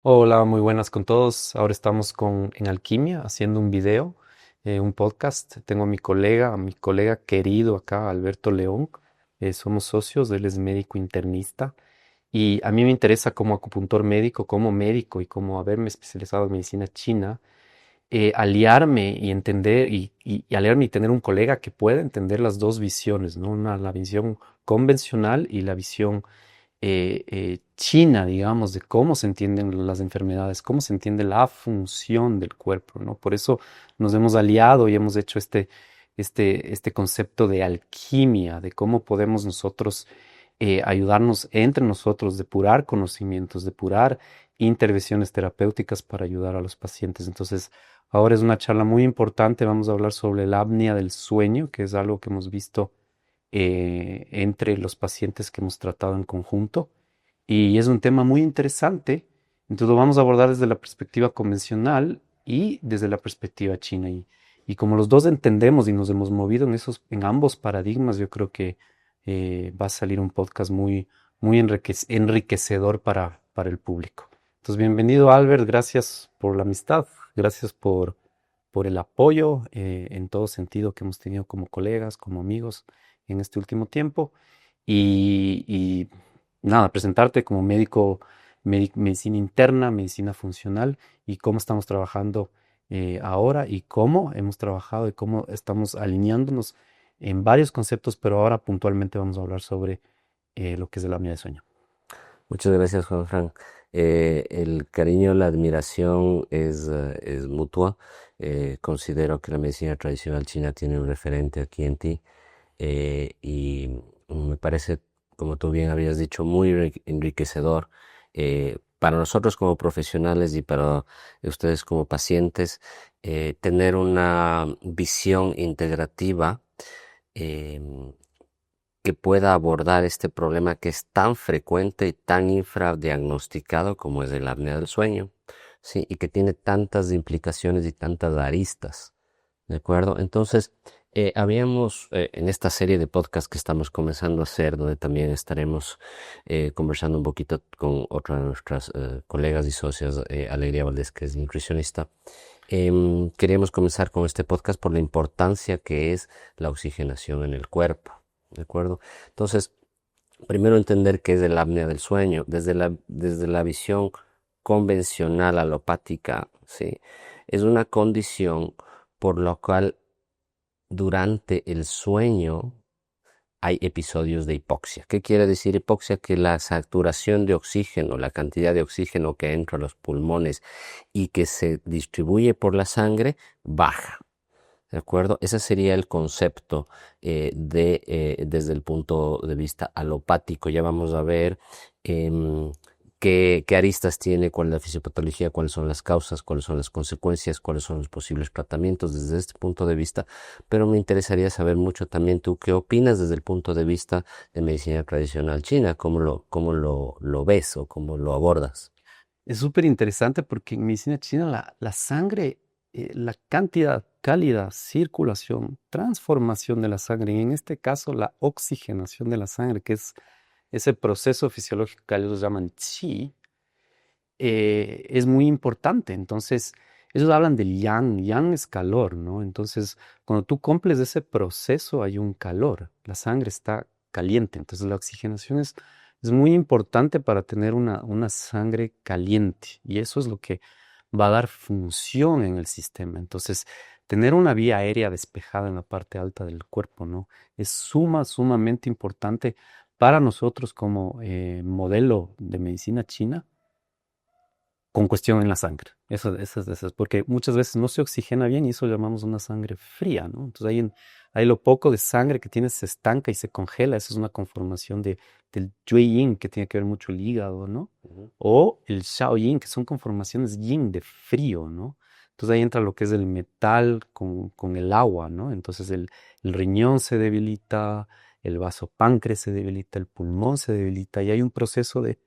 Hola, muy buenas con todos. Ahora estamos en Alquimia haciendo un video, un podcast. Tengo a mi colega querido acá, Alberto León. Somos socios, él es médico internista y a mí me interesa como acupuntor médico, como médico y como haberme especializado en medicina china, aliarme y entender y aliarme y tener un colega que pueda entender las dos visiones, ¿no? La visión convencional y la visión china, digamos, de cómo se entienden las enfermedades, cómo se entiende la función del cuerpo, ¿no? Por eso nos hemos aliado y hemos hecho este concepto de alquimia, de cómo podemos nosotros ayudarnos entre nosotros, depurar conocimientos, depurar intervenciones terapéuticas para ayudar a los pacientes. Entonces, ahora es una charla muy importante. Vamos a hablar sobre la apnea del sueño, que es algo que hemos visto entre los pacientes que hemos tratado en conjunto. Y es un tema muy interesante. Entonces lo vamos a abordar desde la perspectiva convencional y desde la perspectiva china. Y como los dos entendemos y nos hemos movido en ambos paradigmas, yo creo que va a salir un podcast muy enriquecedor para el público. Entonces, bienvenido, Albert. Gracias por la amistad. Gracias por el apoyo en todo sentido que hemos tenido como colegas, como amigos en este último tiempo. Y nada, presentarte como médico, medicina interna, medicina funcional y cómo estamos trabajando ahora y cómo hemos trabajado y cómo estamos alineándonos en varios conceptos, pero ahora puntualmente vamos a hablar sobre lo que es el apnea de sueño. Muchas gracias, Juan Fran. El cariño, la admiración es mutua. Considero que la medicina tradicional china tiene un referente aquí en ti y me parece, como tú bien habías dicho, muy enriquecedor para nosotros como profesionales y para ustedes como pacientes, tener una visión integrativa. em, que pueda abordar este problema que es tan frecuente y tan infradiagnosticado como es el apnea del sueño, ¿sí? Y que tiene tantas implicaciones y tantas aristas, ¿de acuerdo? Entonces, habíamos en esta serie de podcasts que estamos comenzando a hacer, donde también estaremos conversando un poquito con otra de nuestras colegas y socias, Alegría Valdés, que es nutricionista. Queríamos comenzar con este podcast por la importancia que es la oxigenación en el cuerpo. ¿De acuerdo? Entonces, primero entender qué es el apnea del sueño, desde la visión convencional alopática, ¿sí? Es una condición por la cual durante el sueño hay episodios de hipoxia. ¿Qué quiere decir hipoxia? Que la saturación de oxígeno, la cantidad de oxígeno que entra a los pulmones y que se distribuye por la sangre, baja. ¿De acuerdo? Ese sería el concepto desde el punto de vista alopático. Ya vamos a ver em, qué aristas tiene, cuál es la fisiopatología, cuáles son las causas, cuáles son las consecuencias, cuáles son los posibles tratamientos desde este punto de vista. Pero me interesaría saber mucho también tú qué opinas desde el punto de vista de medicina tradicional china, cómo lo ves o cómo lo abordas. Es súper interesante porque en medicina china la sangre, la cantidad, calidad, circulación, transformación de la sangre, y en este caso la oxigenación de la sangre, que es ese proceso fisiológico que ellos llaman qi, es muy importante. Entonces, ellos hablan del yang, yang es calor, ¿no? Entonces, cuando tú cumples ese proceso hay un calor, la sangre está caliente, entonces la oxigenación es muy importante para tener una sangre caliente y eso es lo que va a dar función en el sistema. Entonces, tener una vía aérea despejada en la parte alta del cuerpo, ¿no? Es sumamente importante para nosotros como modelo de medicina china con cuestión en la sangre. Eso, porque muchas veces no se oxigena bien y eso llamamos una sangre fría, ¿no? Entonces ahí lo poco de sangre que tienes se estanca y se congela. Eso es una conformación del Yue Yin, que tiene que ver mucho el hígado, ¿no? Ujú. O el Shao Yin, que son conformaciones Yin de frío, ¿no? Entonces ahí entra lo que es el metal con el agua, ¿no? Entonces el riñón se debilita, el vaso páncreas se debilita, el pulmón se debilita y hay un proceso de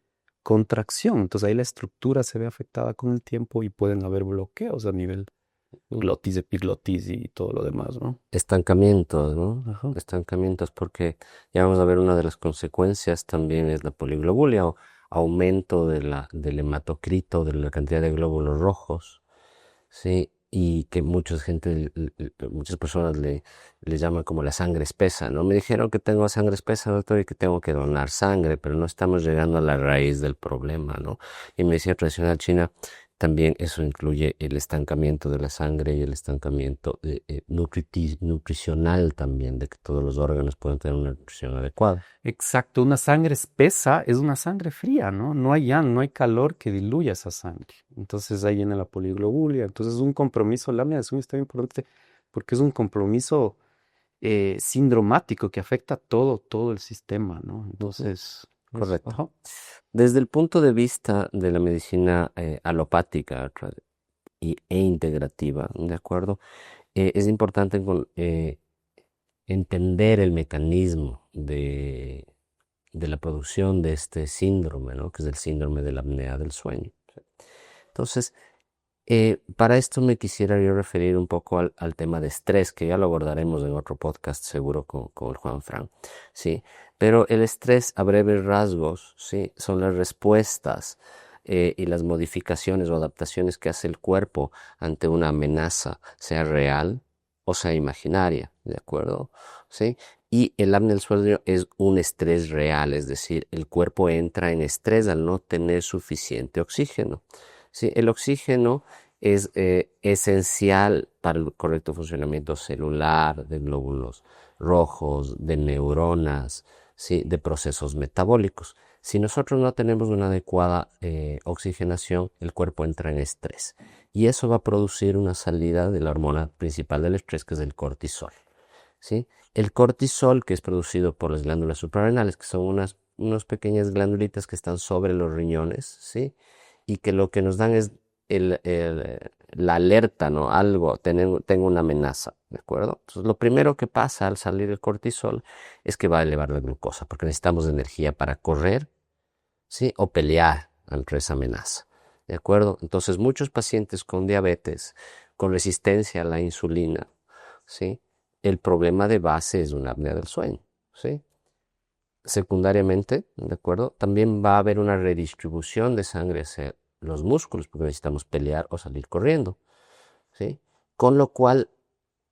contracción. Entonces ahí la estructura se ve afectada con el tiempo y pueden haber bloqueos a nivel glotis, epiglotis y todo lo demás, ¿no? Estancamientos, ¿no? Ajá. Estancamientos porque ya vamos a ver una de las consecuencias también es la poliglobulia aumento del hematocrito, de la cantidad de glóbulos rojos, ¿sí? Y que muchas personas le llaman como la sangre espesa, ¿no? Me dijeron que tengo sangre espesa, doctor, y que tengo que donar sangre, pero no estamos llegando a la raíz del problema, ¿no? Y medicina tradicional china también eso incluye el estancamiento de la sangre y el estancamiento nutricional también, de que todos los órganos puedan tener una nutrición adecuada. Exacto, una sangre espesa es una sangre fría, ¿no? No hay calor que diluya esa sangre. Entonces ahí viene la poliglobulia. Entonces un compromiso, la apnea del sueño está bien importante porque es un compromiso sindromático que afecta todo el sistema, ¿no? Entonces, Correcto. ajá. Desde el punto de vista de la medicina alopática e integrativa, ¿de acuerdo? Es importante entender el mecanismo de la producción de este síndrome, ¿no? Que es el síndrome de la apnea del sueño. Entonces, para esto me quisiera yo referir un poco al tema de estrés, que ya lo abordaremos en otro podcast seguro con el Juan Fran, ¿sí? Pero el estrés, a breves rasgos, ¿sí? Son las respuestas y las modificaciones o adaptaciones que hace el cuerpo ante una amenaza, sea real o sea imaginaria, ¿de acuerdo? ¿Sí? Y el apnea del sueño es un estrés real, es decir, el cuerpo entra en estrés al no tener suficiente oxígeno. Sí, el oxígeno es esencial para el correcto funcionamiento celular, de glóbulos rojos, de neuronas, ¿sí? De procesos metabólicos. Si nosotros no tenemos una adecuada oxigenación, el cuerpo entra en estrés y eso va a producir una salida de la hormona principal del estrés, que es el cortisol, ¿sí? El cortisol, que es producido por las glándulas suprarrenales, que son unas pequeñas glandulitas que están sobre los riñones, ¿sí? Y que lo que nos dan es la alerta, ¿no? Algo, tengo una amenaza, ¿de acuerdo? Entonces, lo primero que pasa al salir el cortisol es que va a elevar la glucosa, porque necesitamos energía para correr, ¿sí? O pelear ante esa amenaza, ¿de acuerdo? Entonces, muchos pacientes con diabetes, con resistencia a la insulina, ¿sí? El problema de base es una apnea del sueño, ¿sí? Secundariamente, ¿de acuerdo? También va a haber una redistribución de sangre hacia los músculos, porque necesitamos pelear o salir corriendo, ¿sí? Con lo cual,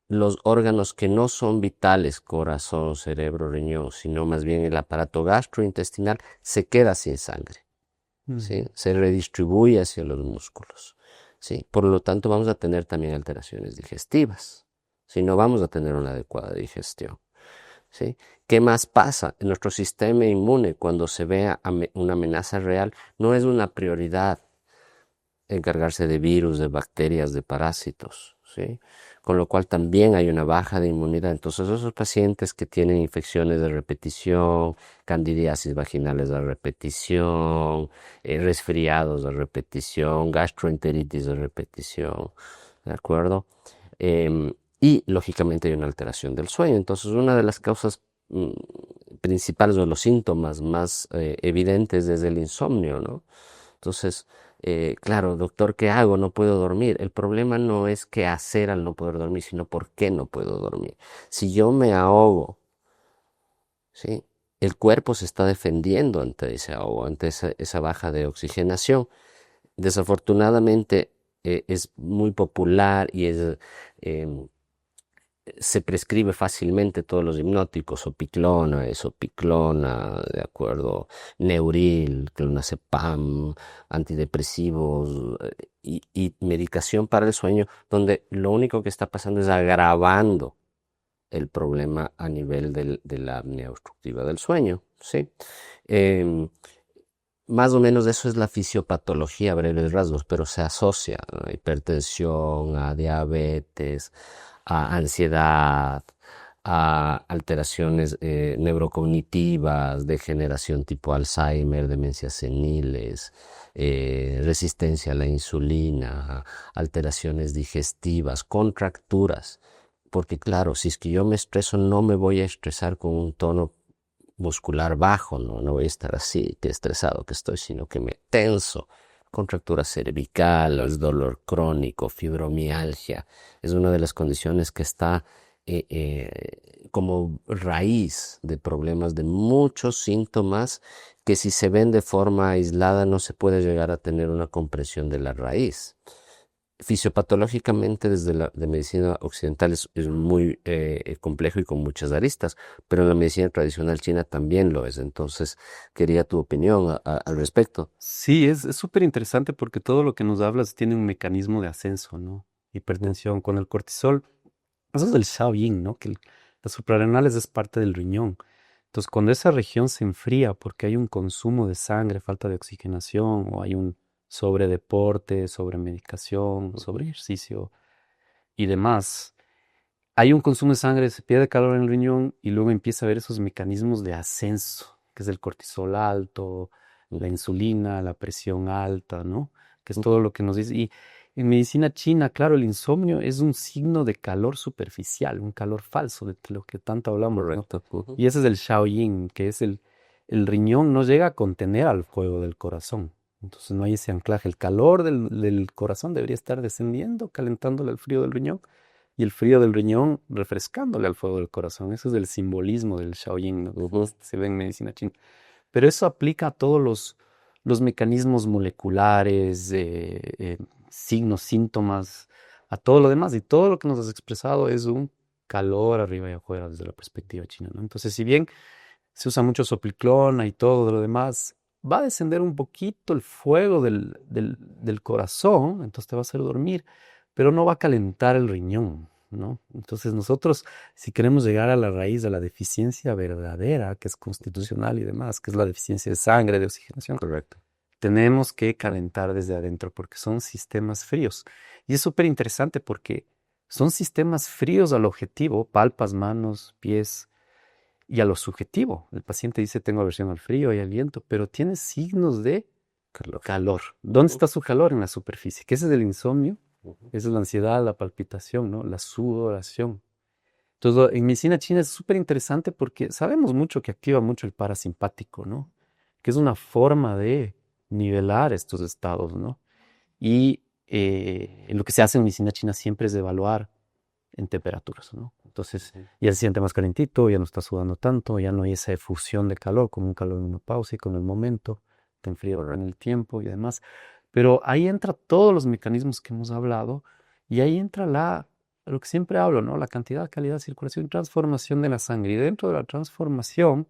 los órganos que no son vitales, corazón, cerebro, riñón, sino más bien el aparato gastrointestinal, se queda sin sangre, ¿sí? Se redistribuye hacia los músculos, ¿sí? Por lo tanto, vamos a tener también alteraciones digestivas, si no vamos a tener una adecuada digestión, ¿sí? ¿Qué más pasa? En nuestro sistema inmune, cuando se vea una amenaza real, no es una prioridad encargarse de virus, de bacterias, de parásitos, ¿sí? Con lo cual también hay una baja de inmunidad. Entonces, esos pacientes que tienen infecciones de repetición, candidiasis vaginales de repetición, resfriados de repetición, gastroenteritis de repetición, ¿de acuerdo? Y lógicamente hay una alteración del sueño. Entonces, una de las causas principales o los síntomas más evidentes es el insomnio, ¿no? Entonces, claro, doctor, ¿qué hago? No puedo dormir. El problema no es qué hacer al no poder dormir, sino por qué no puedo dormir. Si yo me ahogo, ¿sí? El cuerpo se está defendiendo ante ese ahogo, ante esa baja de oxigenación. Desafortunadamente, es muy popular y se prescribe fácilmente todos los hipnóticos, opiclona, esopiclona, de acuerdo, Neuril, clonazepam, antidepresivos y medicación para el sueño, donde lo único que está pasando es agravando el problema a nivel de la apnea obstructiva del sueño, ¿sí? Más o menos eso es la fisiopatología a breves rasgos, pero se asocia a hipertensión, a diabetes, a ansiedad, a alteraciones neurocognitivas, degeneración tipo Alzheimer, demencias seniles, resistencia a la insulina, alteraciones digestivas, contracturas. Porque claro, si es que yo me estreso, no me voy a estresar con un tono muscular bajo, no voy a estar así, que estresado que estoy, sino que me tenso. Contractura cervical, dolor crónico, fibromialgia, es una de las condiciones que está como raíz de problemas de muchos síntomas que si se ven de forma aislada no se puede llegar a tener una comprensión de la raíz. Fisiopatológicamente desde la de medicina occidental es muy complejo y con muchas aristas, pero en la medicina tradicional china también lo es. Entonces quería tu opinión al respecto. Sí, es súper interesante porque todo lo que nos hablas tiene un mecanismo de ascenso, ¿no? Hipertensión con el cortisol. Eso es del Shaoyin, ¿no? Las suprarrenales es parte del riñón. Entonces, cuando esa región se enfría porque hay un consumo de sangre, falta de oxigenación, o hay un sobredeporte, sobremedicación, sobre ejercicio y demás, hay un consumo de sangre, se pierde calor en el riñón y luego empieza a haber esos mecanismos de ascenso, que es el cortisol alto, la insulina, la presión alta, ¿no? Que es todo lo que nos dice. Y en medicina china, claro, el insomnio es un signo de calor superficial, un calor falso, de lo que tanto hablamos, ¿no? Correcto. Ujú. Y ese es el Shaoyin, que es el riñón no llega a contener al fuego del corazón. Entonces no hay ese anclaje. El calor del corazón debería estar descendiendo, calentándole el frío del riñón y el frío del riñón refrescándole al fuego del corazón. Eso es el simbolismo del Shaoyin, ¿no? Que Ujú. se ve en medicina china. Pero eso aplica a todos los mecanismos moleculares, signos, síntomas, a todo lo demás. Y todo lo que nos has expresado es un calor arriba y afuera desde la perspectiva china, ¿no? Entonces, si bien se usa mucho sopliclona y todo lo demás, va a descender un poquito el fuego del corazón, entonces te va a hacer dormir, pero no va a calentar el riñón, ¿no? Entonces nosotros, si queremos llegar a la raíz de la deficiencia verdadera, que es constitucional y demás, que es la deficiencia de sangre, de oxigenación, Correcto. tenemos que calentar desde adentro porque son sistemas fríos. Y es súper interesante porque son sistemas fríos al objetivo, palpas, manos, pies, y a lo subjetivo. El paciente dice, tengo aversión al frío y al viento, pero tiene signos de Calor. calor. ¿Dónde Ujú. está su calor? En la superficie. ¿Qué es el insomnio? Ujú. Esa es la ansiedad, la palpitación, ¿no? La sudoración. Entonces, en medicina china es súper interesante porque sabemos mucho que activa mucho el parasimpático, ¿no? Que es una forma de nivelar estos estados, ¿no? Y lo que se hace en medicina china siempre es evaluar en temperaturas, ¿no? Entonces Ujú. ya se siente más calentito, ya no está sudando tanto, ya no hay esa efusión de calor, como un calor menopáusico en el momento, te enfría en el tiempo y demás. Pero ahí entra todos los mecanismos que hemos hablado y ahí entra lo que siempre hablo, ¿no? La cantidad, calidad, circulación y transformación de la sangre. Y dentro de la transformación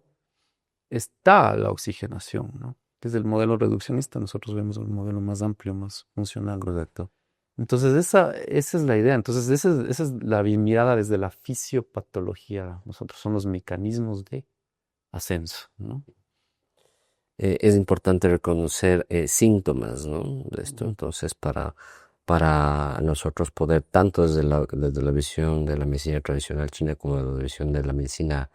está la oxigenación, ¿no? Desde el modelo reduccionista nosotros vemos un modelo más amplio, más funcional. Correcto. Entonces, esa es la idea. Entonces, esa es la mirada desde la fisiopatología. Nosotros son los mecanismos de ascenso, ¿no? Es importante reconocer síntomas, ¿no? De esto, Ujú. entonces, para nosotros poder, tanto desde la visión de la medicina tradicional china como de la visión de la medicina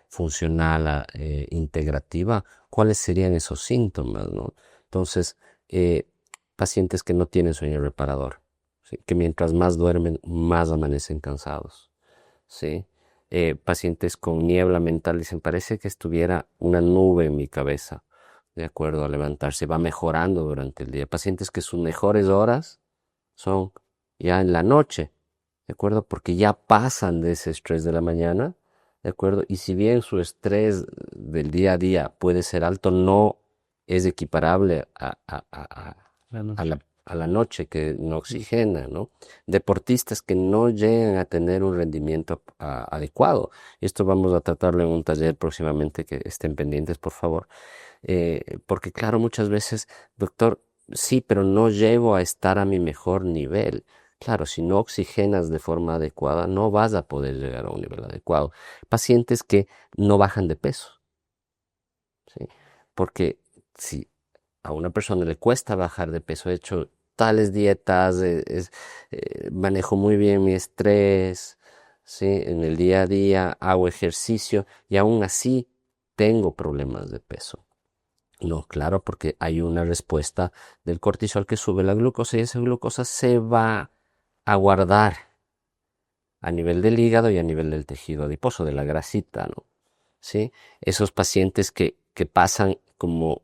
funcional, integrativa, ¿cuáles serían esos síntomas, ¿no? Entonces, eh, pacientes que no tienen sueño reparador, ¿sí? Que mientras más duermen, más amanecen cansados, ¿sí? Pacientes con niebla mental dicen, parece que estuviera una nube en mi cabeza, de acuerdo a levantarse, va mejorando durante el día. Pacientes que sus mejores horas son ya en la noche, ¿de acuerdo? Porque ya pasan de ese estrés de la mañana, ¿de acuerdo? Y si bien su estrés del día a día puede ser alto, no es equiparable La noche. a la noche que no Mm. oxigena, ¿no? Deportistas que no llegan a tener un rendimiento adecuado. Esto vamos a tratarlo en un taller próximamente, que estén pendientes, por favor. Porque claro, muchas veces, doctor, sí, pero no llego a estar a mi mejor nivel. Claro, si no oxigenas de forma adecuada, no vas a poder llegar a un nivel adecuado. Pacientes que no bajan de peso, ¿sí? Porque si a una persona le cuesta bajar de peso, he hecho tales dietas, manejo muy bien mi estrés, ¿sí? En el día a día hago ejercicio y aún así tengo problemas de peso. No, claro, porque hay una respuesta del cortisol que sube la glucosa y esa glucosa se va a guardar a nivel del hígado y a nivel del tejido adiposo, de la grasita, ¿no? ¿Sí? Esos pacientes que pasan como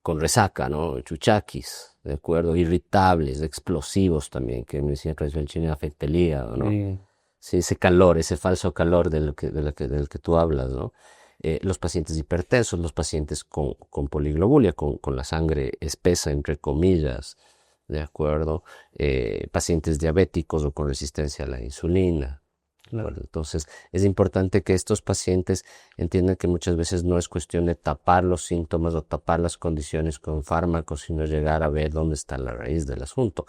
con resaca, ¿no? Chuchaquis, ¿de acuerdo? Irritables, explosivos también, que en medicina tradicional china afecta el hígado, ¿no? Sí, ese calor, ese falso calor del que tú hablas, ¿no? Los pacientes hipertensos, los pacientes con poliglobulia, con la sangre espesa, entre comillas, ¿de acuerdo? Pacientes diabéticos o con resistencia a la insulina. ¿De Claro. acuerdo? Entonces, es importante que estos pacientes entiendan que muchas veces no es cuestión de tapar los síntomas o tapar las condiciones con fármacos, sino llegar a ver dónde está la raíz del asunto.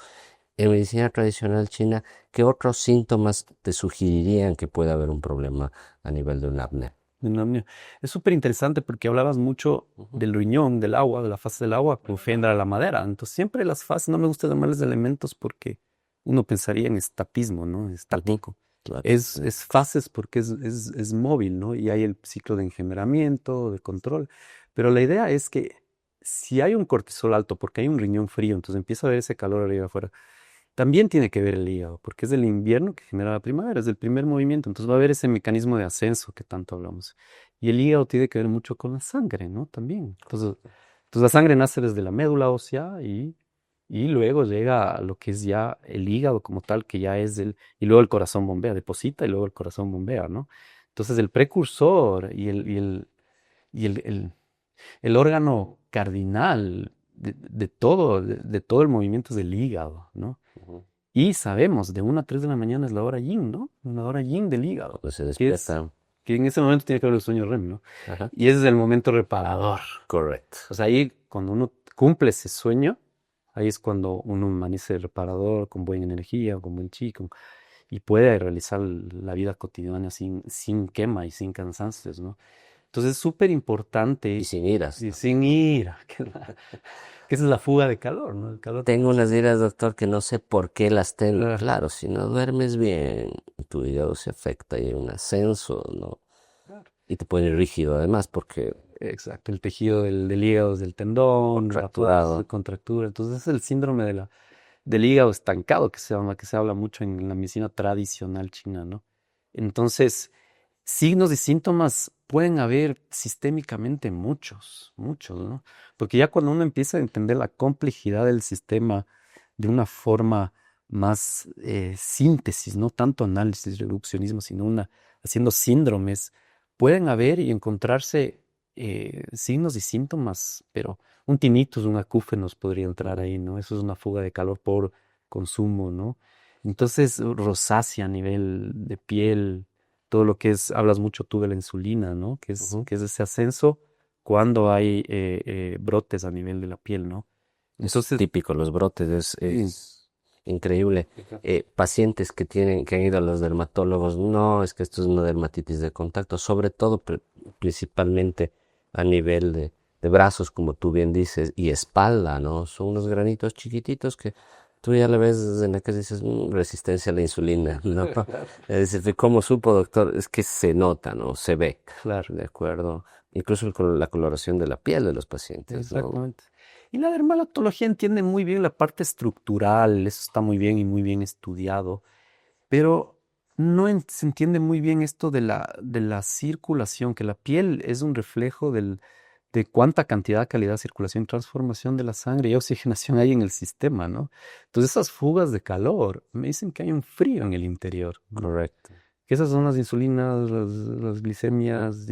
En medicina tradicional china, ¿qué otros síntomas te sugerirían que pueda haber un problema a nivel de una apnea? De una apnea. Es súper interesante porque hablabas mucho Ujú, del riñón, del agua, de la fase del agua, que ofenda a la madera. Entonces, siempre las fases, no me gusta llamarles elementos porque uno pensaría en estapismo, ¿no? ujú, Estático. claro. Es fases porque es móvil, ¿no? Y hay el ciclo de engendramiento, de control. Pero la idea es que si hay un cortisol alto, porque hay un riñón frío, entonces empieza a haber ese calor arriba afuera. También tiene que ver el hígado, porque es el invierno que genera la primavera, es el primer movimiento, entonces va a haber ese mecanismo de ascenso que tanto hablamos. Y el hígado tiene que ver mucho con la sangre, ¿no? También. Entonces la sangre nace desde la médula ósea y luego llega a lo que es ya el hígado como tal, que ya es y luego el corazón bombea, deposita y luego el corazón bombea, ¿no? Entonces el precursor y el órgano cardinal de todo el movimiento es el hígado, ¿no? Ujú. Y sabemos, de 1 a 3 de la mañana es la hora yin, ¿no? La hora yin del hígado, Cuando se que es despierta. que en ese momento tiene que haber el sueño REM, ¿no? Ajá. Y ese es el momento reparador. Correcto. O sea, ahí cuando uno cumple ese sueño, ahí es cuando uno amanece reparador, con buena energía, con buen chi, y puede realizar la vida cotidiana sin quema y sin cansancios, ¿no? Entonces es súper Y importante sin iras y también. sin ira, que esa es la fuga de calor, ¿no? El calor. Tengo unas iras, doctor, que no sé por qué las tengo. Ah, Claro, si no duermes bien, tu hígado se afecta y hay un ascenso, ¿no? claro. Y te pone rígido además porque Exacto, el tejido del hígado, del tendón, la fuerza, contracturado. contractura. Entonces es el síndrome del hígado estancado que se llama, que se habla mucho en la medicina tradicional china, ¿no? Entonces, signos y síntomas pueden haber sistémicamente muchos, muchos, ¿no? Porque ya cuando uno empieza a entender la complejidad del sistema de una forma más síntesis, no tanto análisis, reduccionismo, sino haciendo síndromes, pueden haber y encontrarse signos y síntomas, pero un tinnitus, un acúfenos podría entrar Ujú. ahí, ¿no? Eso es una fuga de calor por consumo, ¿no? Entonces, rosácea a nivel de piel, todo lo que es, hablas mucho tú de la insulina, ¿no? Ujú. Que es ese ascenso cuando hay brotes a nivel de la piel, ¿no? Es Entonces, típico, los brotes, sí, es increíble. exacto. Pacientes que han ido a los dermatólogos, no, es que esto es una dermatitis de contacto, sobre todo, principalmente a nivel de brazos, como tú bien dices, y espalda, ¿no? Son unos granitos chiquititos que tú ya le ves en la casa y dices, resistencia a la insulina, ¿no? Dices, ¿cómo supo, doctor? Es que se nota, ¿no? Se ve, Claro, ¿de acuerdo? Incluso la coloración de la piel de los pacientes, ¿no? exactamente. Y la dermatología entiende muy bien la parte estructural, eso está muy bien y muy bien estudiado, pero no se entiende muy bien esto de la circulación, que la piel es un reflejo de cuánta cantidad, calidad, circulación, transformación de la sangre y oxigenación hay en el sistema, ¿no? Entonces esas fugas de calor me dicen que hay un frío en el interior, ¿no? Correcto. Que esas son las insulinas, las glicemias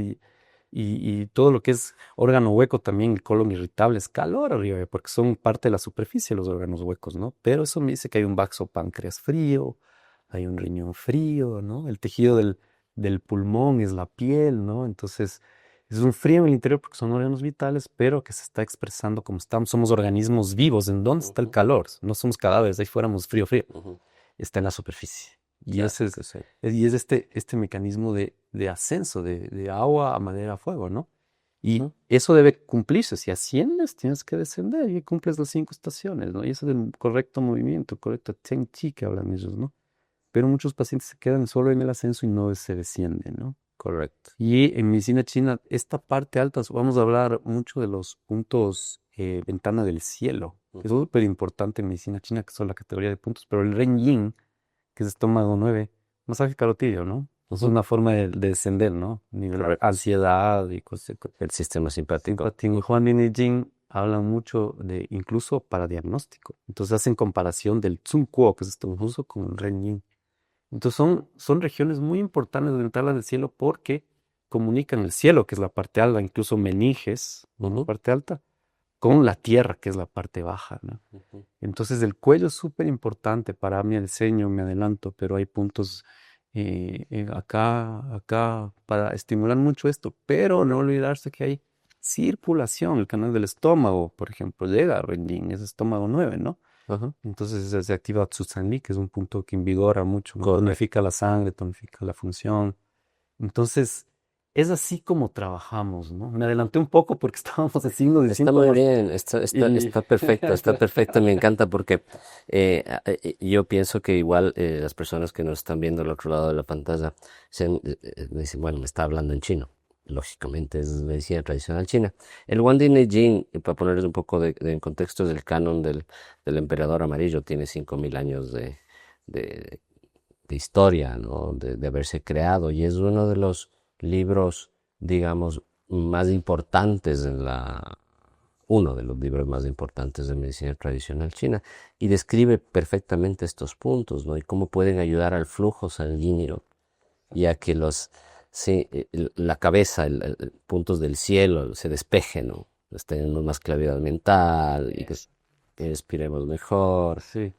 y todo lo que es órgano hueco también, el colon irritable, es calor arriba, porque son parte de la superficie los órganos huecos, ¿no? Pero eso me dice que hay un páncreas frío, hay un riñón frío, ¿no? El tejido del pulmón es la piel, ¿no? Entonces, es un frío en el interior porque son órganos vitales, pero que se está expresando como estamos, somos organismos vivos. ¿En dónde está el Ujú, calor? No somos cadáveres, ahí fuéramos frío, frío. ujú. Está en la superficie. Y Claro ese que sí. es este mecanismo de ascenso de agua a madera a fuego, ¿no? Y Ujú. eso debe cumplirse. Si asciendes, tienes que descender y cumples las 5 estaciones, ¿no? Y ese es el correcto movimiento, correcto Teng Chi que hablan ellos, ¿no? Pero muchos pacientes se quedan solo en el ascenso y no se descienden, ¿no? Correcto. Y en medicina china, esta parte alta, vamos a hablar mucho de los puntos ventana del cielo, que es Ujú, súper importante en medicina china, que son la categoría de puntos, pero el Ren Yin, que es estómago 9 masaje carotidio, ¿no? Es ujú. una forma de descender, ¿no? Nivel Correcto. ansiedad y cosas. El sistema simpático. Simpatía. En Juan Yin y Jing hablan mucho de, incluso para diagnóstico. Entonces hacen comparación del Tsun Kuo, que es esto, incluso con el Ren Yin. Entonces son regiones muy importantes de entrada del cielo porque comunican el cielo, que es la parte alta, incluso Meninges, la Ujú, parte alta, con la tierra, que es la parte baja, ¿no? ujú. Entonces el cuello es súper importante para mi diseño, me adelanto, pero hay puntos acá para estimular mucho esto, pero no olvidarse que hay circulación, el canal del estómago, por ejemplo, llega a Renjin, es estómago 9, ¿no? Ajá, Entonces se activa Tsusanli, que es un punto que invigora mucho, ¿no? correcto. Tonifica la sangre, tonifica la función. Entonces, es así como trabajamos, ¿no? Me adelanté un poco porque estábamos haciendo de Está muy síntomas bien, y... está perfecto, me encanta porque yo pienso que igual las personas que nos están viendo al otro lado de la pantalla me dicen, bueno, me está hablando en chino. Lógicamente es medicina tradicional china. El Wandi Neijing, para ponerles un poco en contexto, del canon del emperador amarillo, tiene 5000 años de, de historia, ¿no? De haberse creado y es uno de los libros, digamos, más importantes uno de los libros más importantes de medicina tradicional china y describe perfectamente estos puntos, ¿no? Y cómo pueden ayudar al flujo sanguíneo y a que sí, la cabeza, puntos del cielo se despejen, ¿no? Tenemos más claridad mental y que respiremos mejor. Sí.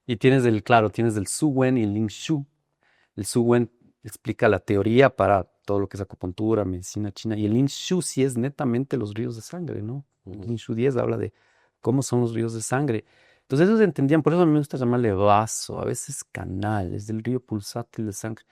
Y claro, tienes el Su Wen y el Ling Shu. El Su Wen explica la teoría para todo lo que es acupuntura, medicina china. Y el Ling Shu sí es netamente los ríos de sangre, ¿no? El Ujú. Ling Shu 10 habla de cómo son los ríos de sangre. Entonces ellos entendían, por eso a mí me gusta llamarle vaso, a veces canal, es del río pulsátil de sangre.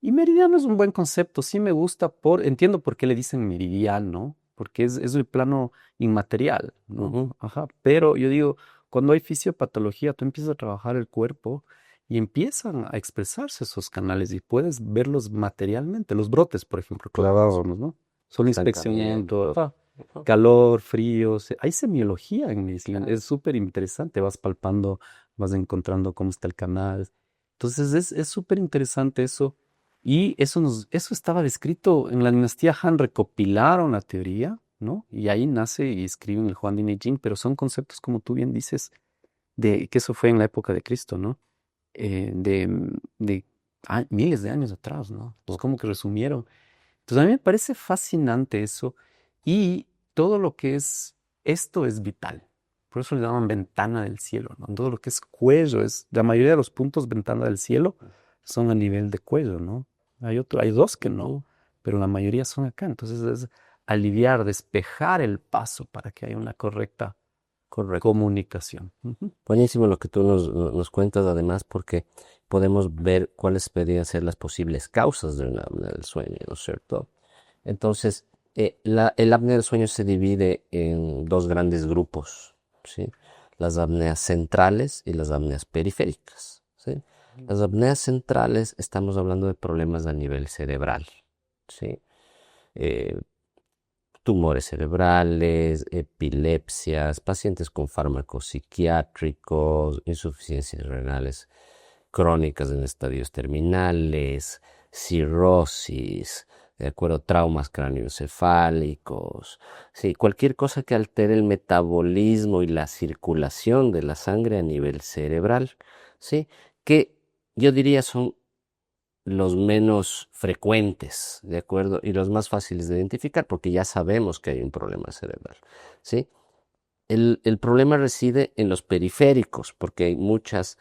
Y meridiano es un buen concepto, sí me gusta entiendo por qué le dicen meridiano, porque es el plano inmaterial, ¿no? Ujú. Ajá, pero yo digo, cuando hay fisiopatología, tú empiezas a trabajar el cuerpo y empiezan a expresarse esos canales y puedes verlos materialmente, los brotes, por ejemplo, clavábamos, ¿no? Solo inspeccionando, Estancamiento. ajá, Ujú. calor, frío, hay semiología en medicina, es súper interesante, vas palpando, vas encontrando cómo está el canal. Entonces es súper interesante eso. Y eso estaba descrito en la dinastía Han, recopilaron la teoría, ¿no? Y ahí nace y escriben el Juan de Neijing, pero son conceptos, como tú bien dices, de que eso fue en la época de Cristo, ¿no? De miles de años atrás, ¿no? Pues como que resumieron. Entonces a mí me parece fascinante eso y todo lo que esto es vital. Por eso le llaman ventana del cielo, ¿no? Todo lo que es cuello, la mayoría de los puntos ventana del cielo son a nivel de cuello, ¿no? Hay dos que no, Ujú. pero la mayoría son acá. Entonces es aliviar, despejar el paso para que haya una correcta Correcto. comunicación. Ujú. Buenísimo lo que tú nos cuentas, además, porque podemos ver cuáles podrían ser las posibles causas de una apnea del sueño, ¿no es cierto? Entonces, el apnea del sueño se divide en dos grandes grupos, ¿sí? Las apneas centrales y las apneas periféricas, ¿sí? Las apneas centrales estamos hablando de problemas a nivel cerebral, ¿sí? Eh, Tumores cerebrales, epilepsias, pacientes con fármacos psiquiátricos, insuficiencias renales crónicas en estadios terminales, cirrosis, de acuerdo, traumas cráneoencefálicos, sí, cualquier cosa que altere el metabolismo y la circulación de la sangre a nivel cerebral, sí, que yo diría son los menos frecuentes, ¿de acuerdo? Y los más fáciles de identificar porque ya sabemos que hay un problema cerebral, ¿sí? El problema reside en los periféricos porque hay muchas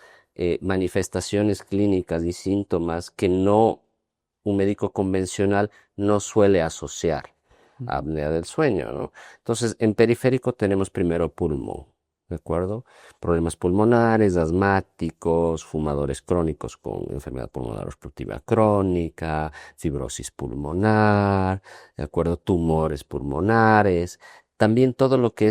manifestaciones clínicas y síntomas que un médico convencional no suele asociar a Ujú. apnea del sueño, ¿no? Entonces, en periférico tenemos primero pulmón, ¿de acuerdo? Problemas pulmonares, asmáticos, fumadores crónicos con enfermedad pulmonar obstructiva crónica, fibrosis pulmonar, ¿de acuerdo? Tumores pulmonares, también todo lo que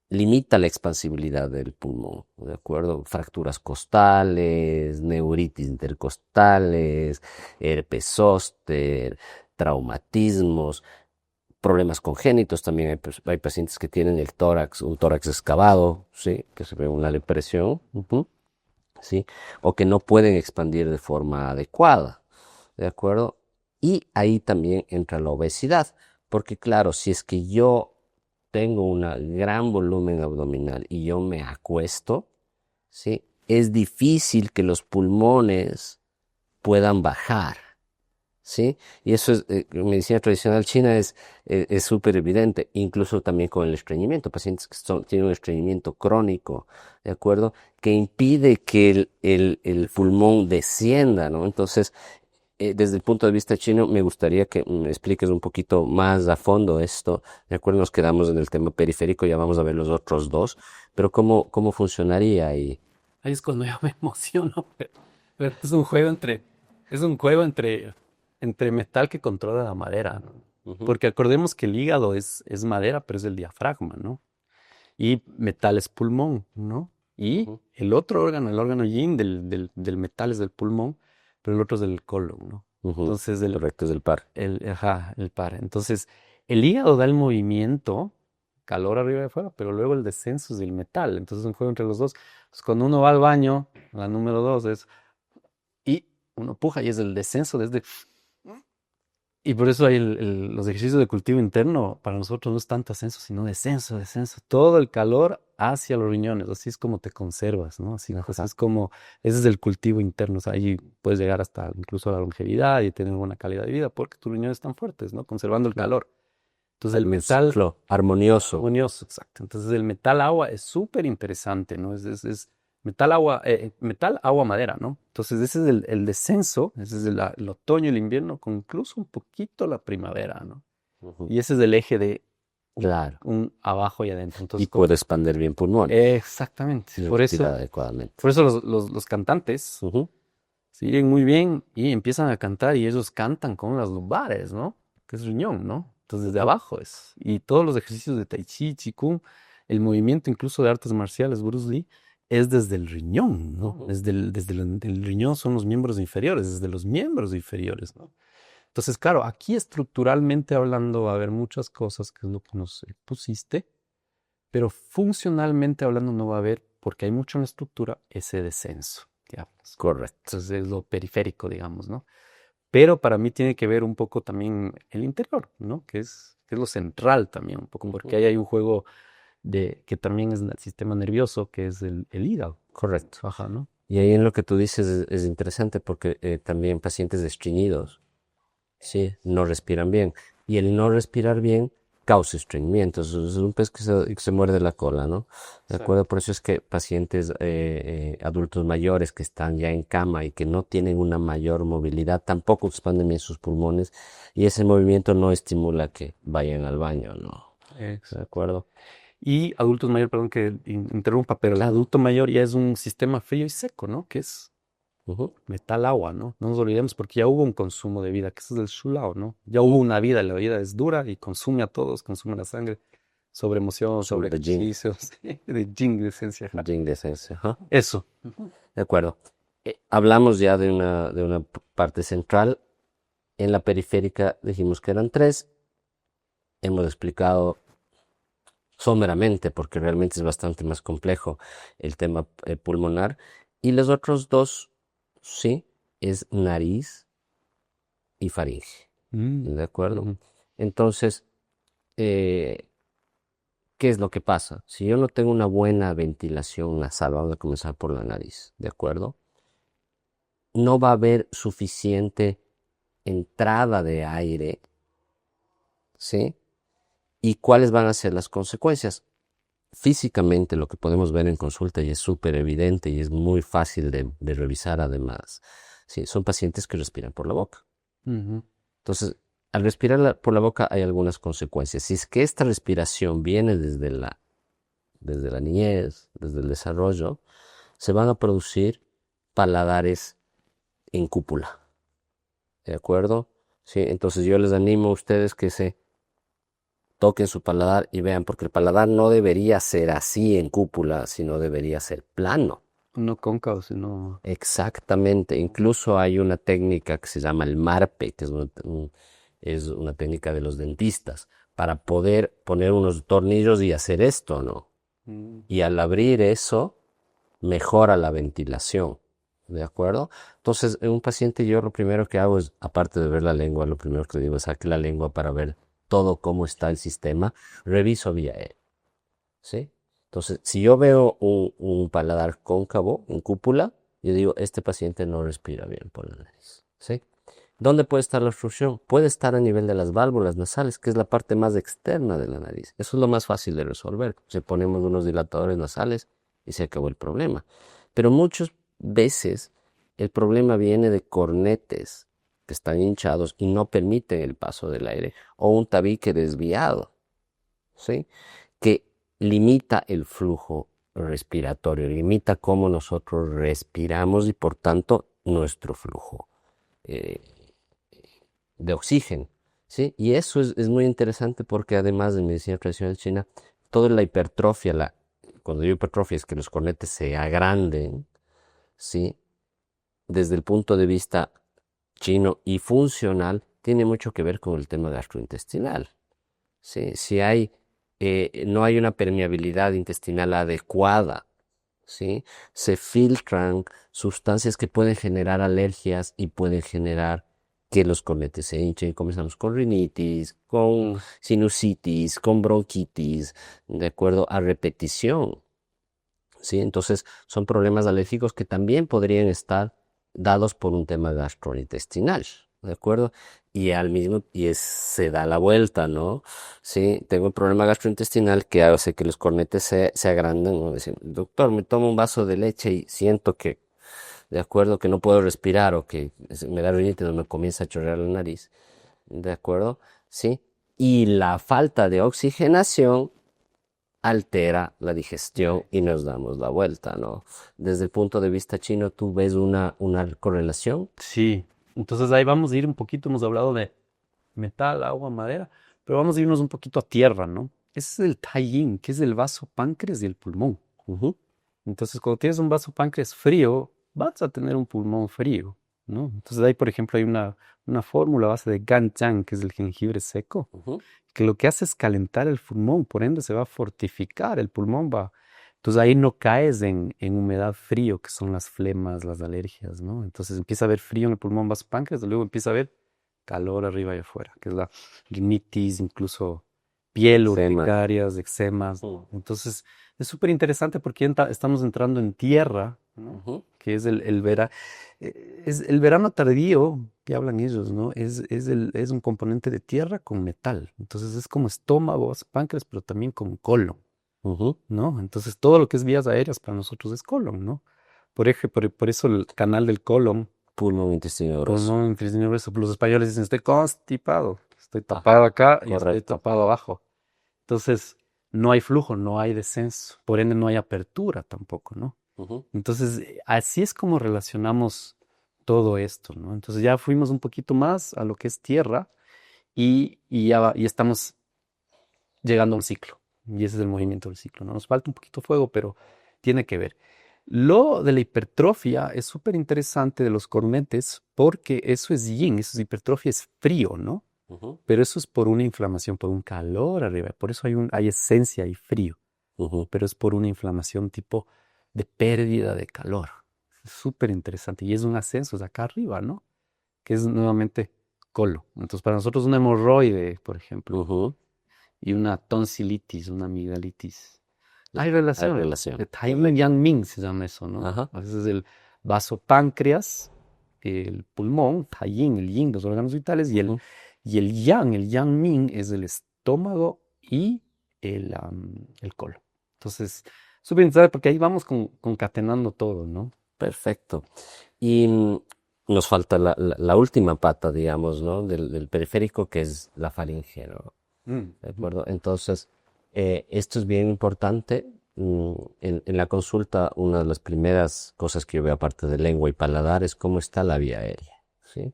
limita la expansibilidad del pulmón, ¿de acuerdo? Fracturas costales, neuritis intercostales, herpes zóster, traumatismos, problemas congénitos. También hay pacientes que tienen un tórax excavado, ¿sí? Que se ve una depresión, ujú, ¿sí? O que no pueden expandir de forma adecuada, ¿de acuerdo? Y ahí también entra la obesidad, porque claro, si es que yo tengo un gran volumen abdominal y yo me acuesto, ¿sí? es difícil que los pulmones puedan bajar, ¿sí? Y eso es, en medicina tradicional china es súper evidente, incluso también con el estreñimiento, pacientes que tienen un estreñimiento crónico, ¿de acuerdo? Que impide que el pulmón descienda, ¿no? Entonces, desde el punto de vista chino, me gustaría que me expliques un poquito más a fondo esto. De acuerdo, nos quedamos en el tema periférico, ya vamos a ver los otros dos, pero ¿cómo funcionaría ahí? Ahí es cuando yo me emociono, pero es un juego entre metal que controla la madera, ¿no? Ujú, Porque acordemos que el hígado es madera, pero es el diafragma, ¿no? Y metal es pulmón, ¿no? Y ujú, el otro órgano, el órgano yin del metal es del pulmón, pero el otro es del colon, ¿no? ujú. Entonces, Correcto, es el par. el par. Entonces, el hígado da el movimiento, calor arriba y afuera, pero luego el descenso es del metal. Entonces, es un juego entre los dos. Pues cuando uno va al baño, la número dos es, y uno puja y es el descenso desde. Y por eso hay los ejercicios de cultivo interno, para nosotros no es tanto ascenso, sino descenso, descenso. Todo el calor hacia los riñones, así es como te conservas, ¿no? Así pues Ajá. es como, ese es el cultivo interno, o sea, ahí puedes llegar hasta incluso a la longevidad y tener buena calidad de vida, porque tus riñones están fuertes, ¿no? Conservando el Claro. calor. Entonces Hay el un metal ciclo armonioso. armonioso, exacto. Entonces el metal agua es súper interesante, ¿no? Es metal agua madera, ¿no? Entonces ese es el descenso, ese es el otoño y el invierno, con incluso un poquito la primavera, ¿no? Ujú. Y ese es el eje de Claro. un abajo y adentro. Y Entonces, puede expandir bien pulmón exactamente. y Por respirar eso, adecuadamente. por eso los cantantes Ujú, siguen muy bien y empiezan a cantar y ellos cantan con las lumbares, ¿no? Que es riñón, ¿no? Entonces, de ujú, abajo es. Y todos los ejercicios de Tai Chi, Qigong, el movimiento incluso de artes marciales, Bruce Lee, es desde el riñón, ¿no? ujú. Desde el riñón son los miembros inferiores, desde los miembros inferiores, ¿no? Entonces, claro, aquí estructuralmente hablando va a haber muchas cosas, que es lo que nos pusiste, pero funcionalmente hablando no va a haber, porque hay mucho en la estructura, ese descenso que hablas. Correcto. Entonces es lo periférico, digamos, ¿no? Pero para mí tiene que ver un poco también el interior, ¿no? Que es lo central también un poco, porque Ujú, ahí hay un juego que también es el sistema nervioso, que es el hígado. correcto. Ajá, ¿no? Y ahí en lo que tú dices es interesante porque también pacientes estreñidos, sí, no respiran bien. Y el no respirar bien causa estreñimiento. Es un pez que se muerde la cola, ¿no? ¿De acuerdo? Exacto. Por eso es que pacientes adultos mayores que están ya en cama y que no tienen una mayor movilidad, tampoco expanden bien sus pulmones y ese movimiento no estimula que vayan al baño, ¿no? ¿De acuerdo? Y adultos mayores, perdón que interrumpa, pero el adulto mayor ya es un sistema frío y seco, ¿no? Que es Ujú. metal agua, ¿no? No nos olvidemos porque ya hubo un consumo de vida, que eso es el Shulao, ¿no? Ya hubo una vida, la vida es dura y consume a todos, consume la sangre, sobre emoción, sobre Sobre Jing, ejercicios, de Jing, de esencia. Ajá. Jing de esencia. Ajá. Eso. Ujú. De acuerdo. Hablamos ya de una parte central. En la periférica dijimos que eran tres. Hemos explicado someramente, porque realmente es bastante más complejo el tema pulmonar. Y los otros dos, sí, es nariz y faringe. Mm, ¿De acuerdo? ujú. Entonces, eh, ¿qué es lo que pasa? Si yo no tengo una buena ventilación nasal, vamos a comenzar por la nariz, ¿de acuerdo? No va a haber suficiente entrada de aire, ¿sí? ¿Y cuáles van a ser las consecuencias? Físicamente, lo que podemos ver en consulta y es súper evidente y es muy fácil de revisar además, ¿sí? Son pacientes que respiran por la boca. Ujú. Entonces, al respirar por la boca hay algunas consecuencias. Si es que esta respiración viene desde la niñez, desde el desarrollo, se van a producir paladares en cúpula. ¿De acuerdo? Sí, entonces yo les animo a ustedes que se toquen su paladar y vean, porque el paladar no debería ser así en cúpula, sino debería ser plano. No cóncavo, sino. Exactamente. Incluso hay una técnica que se llama el MARPE, que es una técnica de los dentistas, para poder poner unos tornillos y hacer esto, ¿no? Mm. Y al abrir eso, mejora la ventilación. ¿De acuerdo? Entonces, en un paciente yo lo primero que hago es, aparte de ver la lengua, lo primero que digo es saque la lengua para ver todo cómo está el sistema. Reviso vía aérea, ¿sí? Entonces, si yo veo un paladar cóncavo, en cúpula, yo digo, este paciente no respira bien por la nariz, ¿sí? ¿Dónde puede estar la obstrucción? Puede estar a nivel de las válvulas nasales, que es la parte más externa de la nariz. Eso es lo más fácil de resolver. Si ponemos unos dilatadores nasales y se acabó el problema. Pero muchas veces el problema viene de cornetes que están hinchados y no permiten el paso del aire, o un tabique desviado, ¿sí? Que limita el flujo respiratorio, limita cómo nosotros respiramos y por tanto nuestro flujo eh, de oxígeno, ¿sí? Y eso es muy interesante porque además de medicina tradicional china, toda la hipertrofia, cuando digo hipertrofia es que los cornetes se agranden, ¿sí? Desde el punto de vista chino y funcional, tiene mucho que ver con el tema gastrointestinal, ¿sí? Si no hay una permeabilidad intestinal adecuada, ¿sí? Se filtran sustancias que pueden generar alergias y pueden generar que los cornetes se hinchen. Comenzamos con rinitis, con sinusitis, con bronquitis, de acuerdo a repetición, ¿sí? Entonces, son problemas alérgicos que también podrían estar dados por un tema gastrointestinal, ¿de acuerdo? Se da la vuelta, ¿no? Sí, tengo un problema gastrointestinal que hace que los cornetes se agrandan, ¿no? Dicen, doctor, me tomo un vaso de leche y siento que, de acuerdo, que no puedo respirar o que me da rinitis o me comienza a chorrear la nariz, ¿de acuerdo? Sí. Y la falta de oxigenación altera la digestión y nos damos la vuelta, ¿no? Desde el punto de vista chino, ¿tú ves una correlación? Sí, entonces ahí vamos a ir un poquito, hemos hablado de metal, agua, madera, pero vamos a irnos un poquito a tierra, ¿no? Ese es el Taiying, que es el vaso páncreas y el pulmón. Ujú, Entonces, cuando tienes un vaso páncreas frío, vas a tener un pulmón frío, ¿no? Entonces, ahí, por ejemplo, hay una fórmula a base de ganchang, que es el jengibre seco, ujú, que lo que hace es calentar el pulmón, por ende se va a fortificar, el pulmón va. Entonces ahí no caes en humedad frío, que son las flemas, las alergias, ¿no? Entonces empieza a haber frío en el pulmón, vas páncreas, y luego empieza a haber calor arriba y afuera, que es la rinitis, incluso piel, Sema. urticarias, eczemas, Mm, ¿no? Entonces es súper interesante porque estamos entrando en tierra, ¿no? ujú, Que es el verano tardío, que hablan ellos, ¿no? Es un componente de tierra con metal. Entonces es como estómago, páncreas, pero también con colon, ujú. ¿no? Entonces todo lo que es vías aéreas para nosotros es colon, ¿no? Por eso el canal del colon, Pulmón, intestino grueso. pulmón, intestino grueso, los españoles dicen, estoy constipado, estoy Ajá, tapado acá y estoy correcto. tapado abajo. Entonces no hay flujo, no hay descenso, por ende no hay apertura tampoco, ¿no? Ujú, Entonces, así es como relacionamos todo esto, ¿no? Entonces ya fuimos un poquito más a lo que es tierra y estamos llegando a un ciclo. Y ese es el movimiento del ciclo, ¿no? Nos falta un poquito fuego, pero tiene que ver. Lo de la hipertrofia es súper interesante de los cornetes porque eso es yin, eso es hipertrofia, es frío, ¿no? ujú, Pero eso es por una inflamación, por un calor arriba. Por eso hay esencia y frío, ujú, pero es por una inflamación tipo de pérdida de calor. Es súper interesante. Y es un ascenso de acá arriba, ¿no? Que es nuevamente colo. Entonces, para nosotros un hemorroide, por ejemplo, ujú. y una tonsilitis, una amigdalitis. La- Hay Hay relación. relación. De Taiwan Yang se llama eso, ¿no? Ajá. A veces el vaso páncreas, el pulmón, Taiyin, el yin, los órganos vitales, Ujú. y el Yang Ming es el estómago y el colon. Entonces, súper interesante porque ahí vamos concatenando todo, ¿no? Perfecto. Y nos falta la última pata, digamos, ¿no? Del periférico, que es la faringe, ¿no? Mm, ¿De ujú. acuerdo? Entonces, esto es bien importante. En la consulta, una de las primeras cosas que yo veo, aparte de lengua y paladar, es cómo está la vía aérea, ¿sí?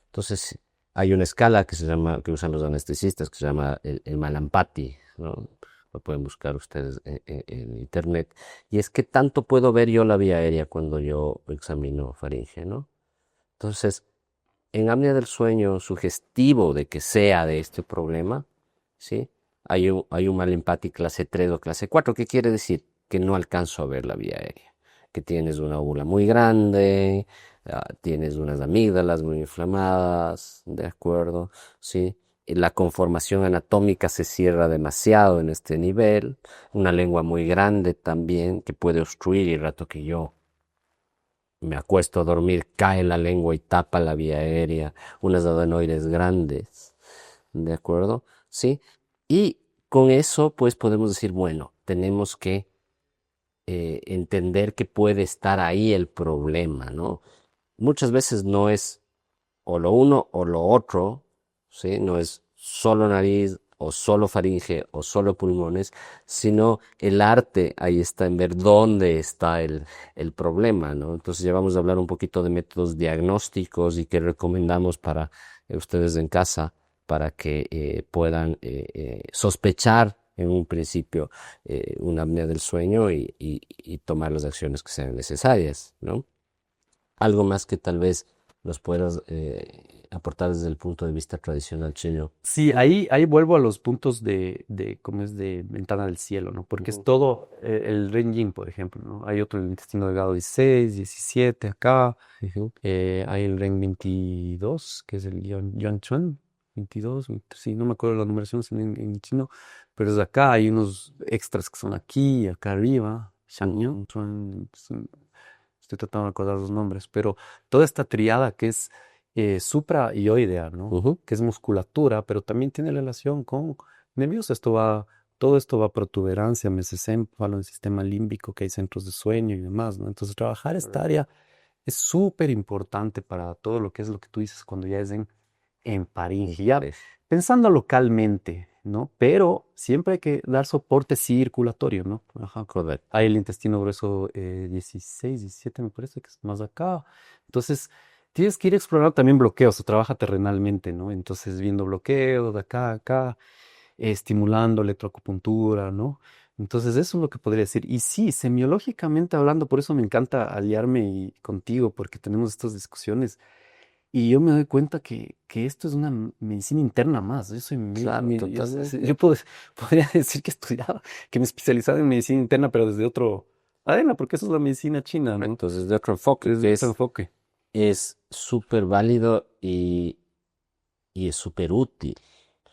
Entonces, hay una escala que se llama, que usan los anestesistas, que se llama el Malampati, ¿no? Lo pueden buscar ustedes en internet. Y es que tanto puedo ver yo la vía aérea cuando yo examino faringe, ¿no? Entonces, en apnea del sueño sugestivo de que sea de este problema, ¿sí? Hay un Malampati clase 3 o clase 4. ¿Qué quiere decir? Que no alcanzo a ver la vía aérea, que tienes una úvula muy grande, tienes unas amígdalas muy inflamadas, ¿de acuerdo? ¿Sí? la conformación anatómica se cierra demasiado en este nivel, una lengua muy grande también que puede obstruir y el rato que yo me acuesto a dormir cae la lengua y tapa la vía aérea, unas adenoides grandes, ¿de acuerdo? ¿Sí? Y con eso pues podemos decir, bueno, tenemos que entender que puede estar ahí el problema, ¿no? Muchas veces no es o lo uno o lo otro, ¿sí? No es solo nariz o solo faringe o solo pulmones, sino el arte ahí está en ver dónde está el problema, ¿no? Entonces ya vamos a hablar un poquito de métodos diagnósticos y qué recomendamos para ustedes en casa para que puedan sospechar en un principio una apnea del sueño y tomar las acciones que sean necesarias, ¿no? Algo más que tal vez nos puedas aportar desde el punto de vista tradicional chino. Sí, ahí vuelvo a los puntos ¿cómo es? De ventana del cielo, ¿no? Porque es Ujú, todo el Renjin, por ejemplo, ¿no? Hay otro, el intestino delgado 16, 17 acá. ujú, Hay el Ren 22, que es el Yuanchuan 22, sí, no me acuerdo las numeraciones en chino, pero es acá. Hay unos extras que son aquí, acá arriba. Shangyang, ujú, estoy tratando de acordar los nombres, pero toda esta triada que es supra y oidea, ¿no? ujú. Que es musculatura, pero también tiene relación con nervios. Todo esto va a protuberancia, mesencéfalo, el sistema límbico, que hay centros de sueño y demás, ¿no? Entonces, trabajar esta Correcto. área es súper importante para todo lo que es lo que tú dices cuando ya es en Mm, faringe, ya pues, pensando localmente, ¿no? Pero siempre hay que dar soporte circulatorio, ¿no? Ajá. correcto. Hay el intestino grueso 16, 17 me parece que es más acá. Entonces, tienes que ir explorando también bloqueos, o trabaja terrenalmente, ¿no? Entonces, viendo bloqueos de acá a acá, estimulando electroacupuntura, ¿no? Entonces, eso es lo que podría decir. Y sí, semiológicamente hablando, por eso me encanta aliarme contigo, porque tenemos estas discusiones. Y yo me doy cuenta que esto es una medicina interna más. Yo soy Claro, yo totalmente. podría decir que he estudiado, que me he especializado en medicina interna, pero desde otro arena, porque eso es la medicina china, ¿no? Correcto, desde otro enfoque Desde que otro enfoque. es súper válido y es súper útil,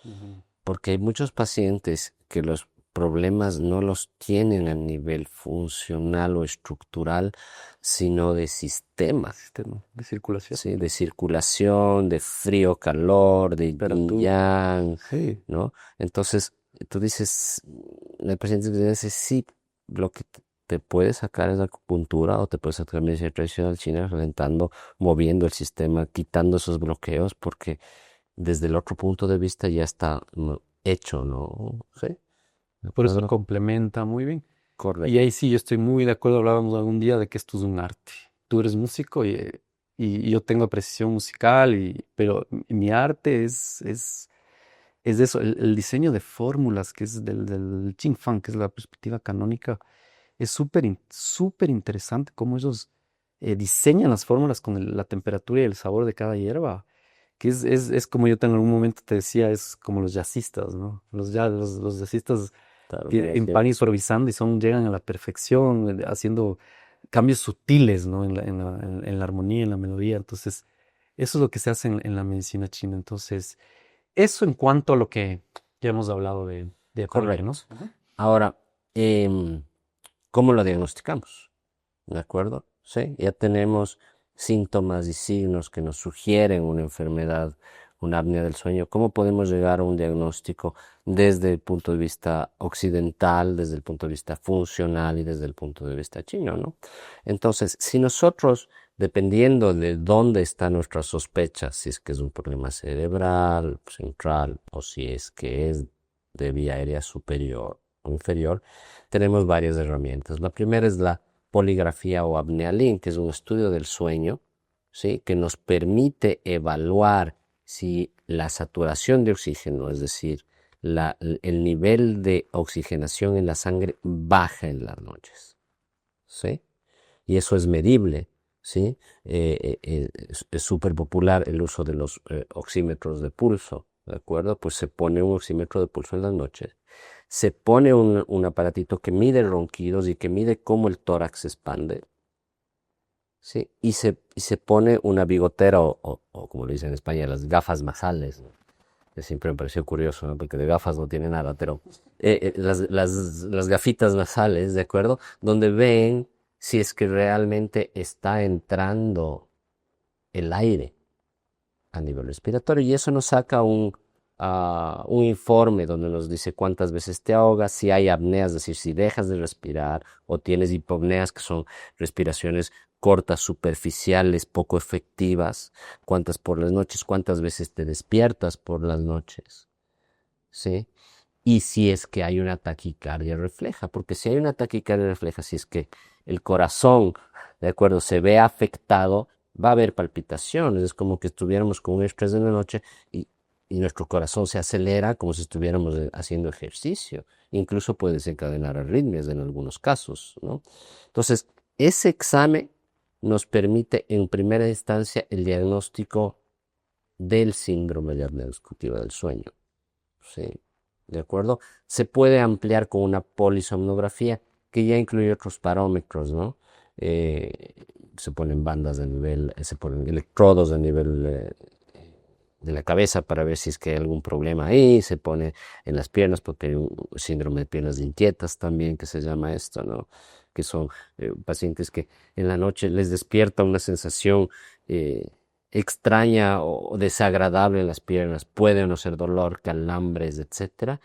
Ujú. porque hay muchos pacientes que los problemas no los tienen a nivel funcional o estructural, sino de sistema. Sistema de circulación, ¿Sí? De circulación, de frío, calor, de yin temperatura. yang, Sí. ¿no? Entonces, tú dices, el paciente te dice, sí, lo que te puede sacar es la acupuntura o te puede sacar medicina tradicional china, ralentando, moviendo el sistema, quitando esos bloqueos, porque desde el otro punto de vista ya está hecho, ¿no? ¿Sí? ¿De Por eso acuerdo? complementa muy bien. Y Correcto. ahí sí, yo estoy muy de acuerdo. Hablábamos algún día de que esto es un arte. Tú eres músico y yo tengo precisión musical, pero mi arte es de eso, el diseño de fórmulas, que es del Ching Fan, que es la perspectiva canónica, es súper interesante cómo ellos diseñan las fórmulas con la temperatura y el sabor de cada hierba, que es como yo en algún momento te decía, es como los jazzistas, ¿no? Los jazzistas Claro, van creación. improvisando y llegan a la perfección, haciendo cambios sutiles, ¿no? En la armonía, en la melodía. Entonces, eso es lo que se hace en la medicina china. Entonces, eso en cuanto a lo que ya hemos hablado de faringe, ¿no? Correcto. Ahora, em, ¿cómo lo diagnosticamos? ¿De acuerdo? Sí, ya tenemos síntomas y signos que nos sugieren una enfermedad, una apnea del sueño. ¿Cómo podemos llegar a un diagnóstico desde el punto de vista occidental, desde el punto de vista funcional y desde el punto de vista chino, ¿no? Entonces, si nosotros, dependiendo de dónde está nuestra sospecha, si es que es un problema cerebral, central, o si es que es de vía aérea superior o inferior, tenemos varias herramientas. La primera es la poligrafía o apnea link, que es un estudio del sueño, ¿sí? Que nos permite evaluar si la saturación de oxígeno, es decir, el nivel de oxigenación en la sangre baja en las noches, ¿sí? Y eso es medible, ¿sí? Es súper popular el uso de los oxímetros de pulso, ¿de acuerdo? Pues se pone un oxímetro de pulso en las noches, se pone un aparatito que mide ronquidos y que mide cómo el tórax se expande, ¿sí? Y se pone una bigotera o como lo dicen en España, las gafas nasales, ¿no? Siempre me pareció curioso, ¿no? Porque de gafas no tiene nada, pero las gafitas nasales, ¿de acuerdo? Donde ven si es que realmente está entrando el aire a nivel respiratorio. Y eso nos saca un informe donde nos dice cuántas veces te ahogas, si hay apneas, es decir, si dejas de respirar, o tienes hipopneas, que son respiraciones cortas, superficiales, poco efectivas, cuántas por las noches, cuántas veces te despiertas por las noches, ¿sí? Y si es que hay una taquicardia refleja, porque si hay una taquicardia refleja, si es que el corazón, de acuerdo, se ve afectado, va a haber palpitaciones, es como que estuviéramos con un estrés en la noche y, y nuestro corazón se acelera como si estuviéramos haciendo ejercicio, incluso puede desencadenar arritmias en algunos casos, ¿no? Entonces, ese examen nos permite en primera instancia el diagnóstico del síndrome de apnea obstructiva del sueño, ¿sí? ¿De acuerdo? Se puede ampliar con una polisomnografía que ya incluye otros parámetros, ¿no? Eh, Se ponen bandas de nivel, se ponen electrodos de nivel de la cabeza para ver si es que hay algún problema ahí, se pone en las piernas porque hay un síndrome de piernas inquietas también que se llama esto, ¿no? Que son pacientes que en la noche les despierta una sensación eh, extraña o desagradable en las piernas, puede o no ser dolor, calambres, etcétera,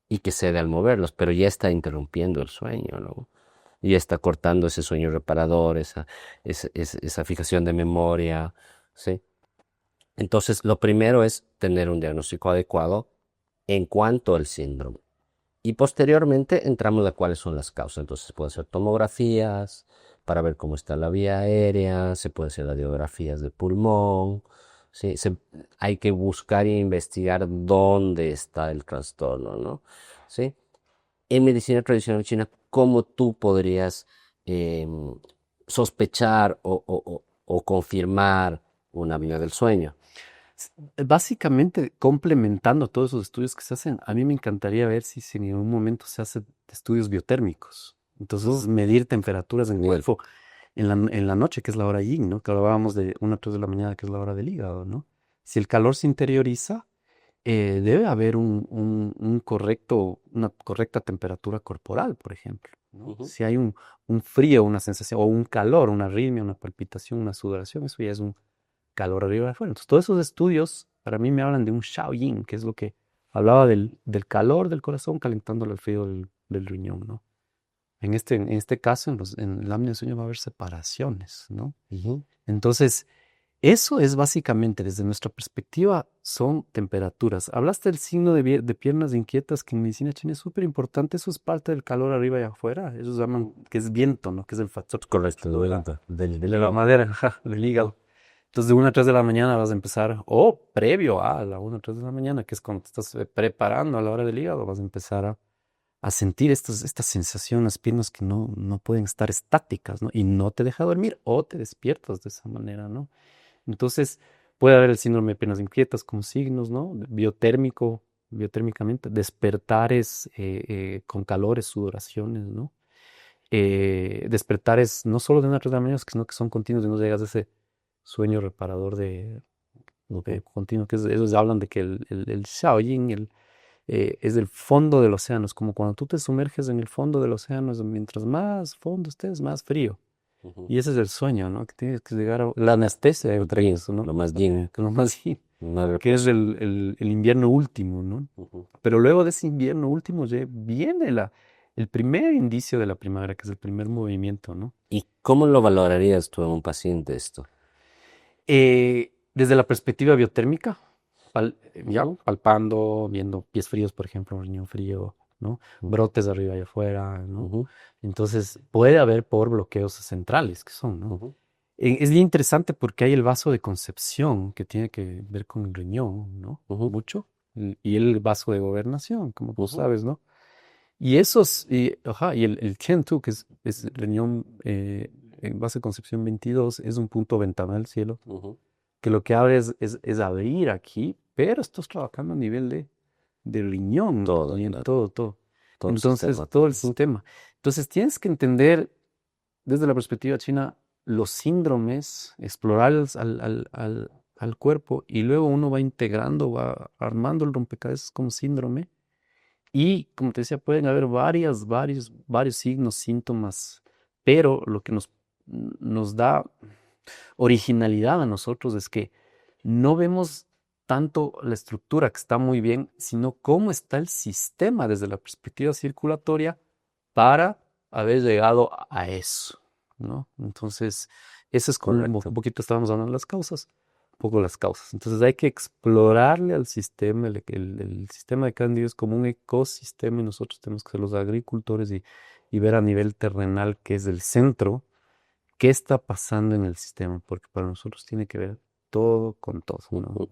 y que cede al moverlos, pero ya está interrumpiendo el sueño, ¿no? Y está cortando ese sueño reparador, esa fijación de memoria, ¿sí? Entonces, lo primero es tener un diagnóstico adecuado en cuanto al síndrome. Y posteriormente entramos a cuáles son las causas. Entonces, pueden ser tomografías para ver cómo está la vía aérea, se pueden hacer radiografías de pulmón, ¿sí? Hay que buscar e investigar dónde está el trastorno, ¿no? ¿Sí? En medicina tradicional china, ¿cómo tú podrías sospechar o confirmar una apnea del sueño? Básicamente, complementando todos esos estudios que se hacen, a mí me encantaría ver si en algún momento se hacen estudios biotérmicos. Entonces, medir temperaturas en el Bueno, cuerpo en la noche, que es la hora yin, ¿no? Que hablábamos de 1 a 3 de la mañana, que es la hora del hígado, ¿no? Si el calor se interioriza, debe haber una correcta temperatura corporal, por ejemplo, ¿no? ujú, Si hay un frío, una sensación, o un calor, una arritmia, una palpitación, una sudoración, eso ya es un calor arriba de afuera. Entonces, todos esos estudios para mí me hablan de un Shaoyin, que es lo que hablaba del calor del corazón calentándole el frío del riñón, ¿no? En este caso, en el apnea del sueño va a haber separaciones, ¿no? ujú. Entonces, eso es básicamente, desde nuestra perspectiva, son temperaturas. Hablaste del signo de piernas inquietas, que en medicina china es súper importante. Eso es parte del calor arriba y afuera. Ellos llaman que es viento, ¿no? Que es el factor Correcto, de del de la hígado. madera, ajá, del hígado. Entonces, de 1 a 3 de la mañana vas a empezar, o previo a la 1 a 3 de la mañana, que es cuando te estás preparando a la hora del hígado, vas a empezar a sentir esta sensación en las piernas que no pueden estar estáticas, ¿no? Y no te deja dormir o te despiertas de esa manera, ¿no? Entonces, puede haber el síndrome de piernas inquietas con signos, ¿no? Biotérmicamente, despertares con calores, sudoraciones, ¿no? Despertares no solo de 1 a 3 de la mañana, sino que son continuos y no llegas a ese sueño reparador de Ujú, continuo, ellos hablan de que el Shaoyin es el fondo del océano, es como cuando tú te sumerges en el fondo del océano, mientras más fondo estés, más frío. ujú. Y ese es el sueño, ¿no? Que tienes que llegar a la anestesia, otra Yin, vez, ¿no? lo más yin, Que lo más yin, no hay que es reposo. el invierno último, ¿no? Ujú. Pero luego de ese invierno último ya viene el primer indicio de la primavera, que es el primer movimiento, ¿no? ¿Y cómo lo valorarías tú en un paciente esto? Desde la perspectiva biotérmica, ya Ujú, palpando, viendo pies fríos, por ejemplo, un riñón frío, ¿no? ujú, Brotes de arriba y afuera, ¿no? ujú, Entonces, puede haber por bloqueos centrales, que son, ¿no? ujú, Es bien interesante porque hay el vaso de Concepción, que tiene que ver con el riñón, ¿no? ujú, Mucho. Y el vaso de gobernación, como tú ujú, sabes, ¿no? Y esos, ajá, y el Chen-Tu, que es el riñón, en vaso de Concepción 22 es un punto ventanal, cielo, ujú. que lo que abre es abrir aquí, pero estás trabajando a nivel de riñón Todo, también, claro, todo, todo. todo el Entonces, sistema. todo el Ujú, sistema. Entonces, tienes que entender desde la perspectiva china los síndromes, explorarlos al cuerpo y luego uno va integrando, va armando el rompecabezas como síndrome y como te decía, pueden haber varios signos, síntomas, pero lo que nos da originalidad a nosotros es que no vemos tanto la estructura, que está muy bien, sino cómo está el sistema desde la perspectiva circulatoria para haber llegado a eso, ¿no? Entonces, eso es como un Correcto. poquito estábamos hablando de las causas, un poco las causas. Entonces hay que explorarle al sistema, el sistema de cada individuo es como un ecosistema y nosotros tenemos que ser los agricultores y ver a nivel terrenal, que es el centro, qué está pasando en el sistema, porque para nosotros tiene que ver todo con todo, ¿no? Ujú.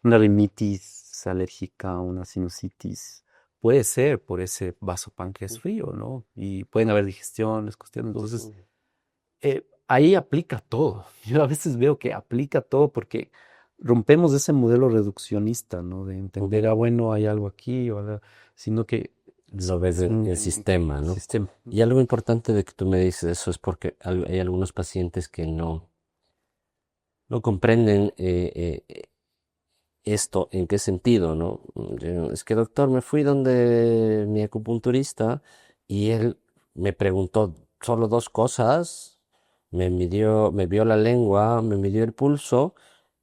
Una rinitis alérgica, una sinusitis, puede ser por ese vasopan que es frío, ¿no? Y pueden haber digestiones, cuestiones. Entonces, Ujú. ahí aplica todo. Yo a veces veo que aplica todo porque rompemos ese modelo reduccionista, ¿no? De entender, Ujú. ah, bueno, hay algo aquí, sino que Lo ves en el en sistema, el ¿no? sistema. Y algo importante de que tú me dices eso es porque hay algunos pacientes que no comprenden esto, ¿en qué sentido, no? Es que doctor, me fui donde mi acupunturista y él me preguntó solo dos cosas, me vio la lengua, me midió el pulso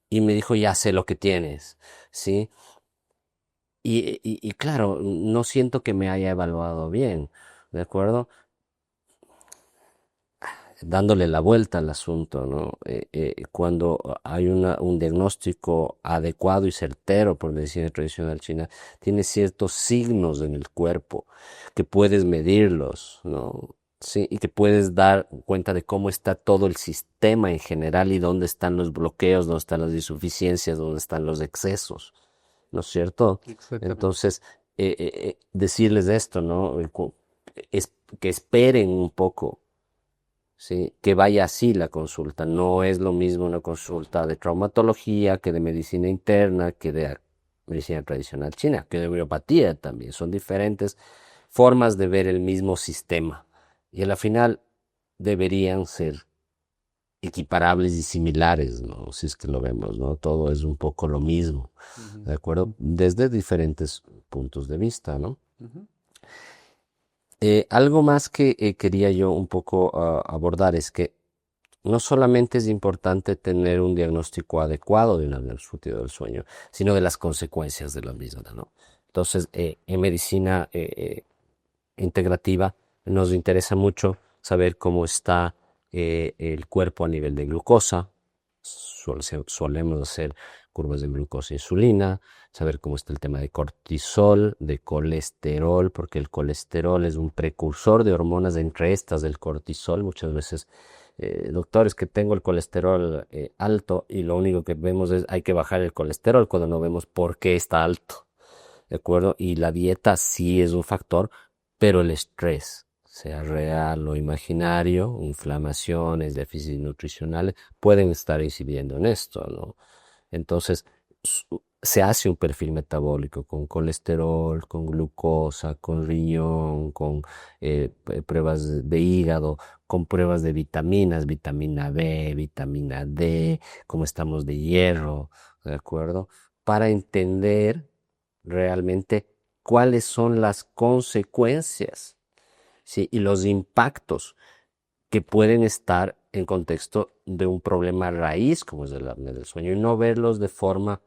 y me dijo, ya sé lo que tienes, ¿sí? Y claro, no siento que me haya evaluado bien, ¿de acuerdo? Dándole la vuelta al asunto, ¿no? Cuando hay un diagnóstico adecuado y certero por medicina tradicional china, tiene ciertos signos en el cuerpo que puedes medirlos, ¿no? Sí, y que puedes dar cuenta de cómo está todo el sistema en general y dónde están los bloqueos, dónde están las insuficiencias, dónde están los excesos, ¿no es cierto? Exactamente. Entonces, decirles esto, ¿no? Es, que esperen un poco. Sí, que vaya así la consulta. No es lo mismo una consulta de traumatología que de medicina interna, que de medicina tradicional china, que de homeopatía también. Son diferentes formas de ver el mismo sistema. Y a la final deberían ser equiparables y similares, ¿no? Si es que lo vemos, ¿no? Todo es un poco lo mismo, Ujú, ¿de acuerdo? Desde diferentes puntos de vista, ¿no? ujú. Algo más que quería yo un poco abordar es que no solamente es importante tener un diagnóstico adecuado de una disfunción del sueño, sino de las consecuencias de la misma, ¿no? Entonces, en medicina integrativa nos interesa mucho saber cómo está el cuerpo a nivel de glucosa. Solemos hacer curvas de glucosa e insulina, saber cómo está el tema de cortisol, de colesterol, porque el colesterol es un precursor de hormonas, entre estas del cortisol. Muchas veces, doctores, que tengo el colesterol alto y lo único que vemos es hay que bajar el colesterol cuando no vemos por qué está alto. ¿De acuerdo? Y la dieta sí es un factor, pero el estrés, sea real o imaginario, inflamaciones, déficits nutricionales, pueden estar incidiendo en esto, ¿no? Entonces, se hace un perfil metabólico con colesterol, con glucosa, con riñón, con pruebas de hígado, con pruebas de vitaminas, vitamina B, vitamina D, cómo estamos de hierro, ¿de acuerdo? Para entender realmente cuáles son las consecuencias, ¿sí? Y los impactos que pueden estar en contexto de un problema raíz como es el apnea del sueño y no verlos de forma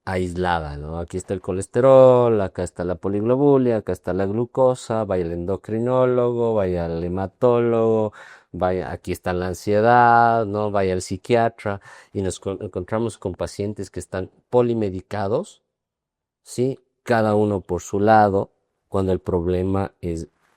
aislada, ¿no? Aquí está el colesterol, acá está la poliglobulia, acá está la glucosa, vaya al endocrinólogo, vaya al hematólogo, vaya, aquí está la ansiedad, ¿no? Vaya al psiquiatra y nos encontramos con pacientes que están polimedicados, ¿sí? Cada uno por su lado, cuando el problema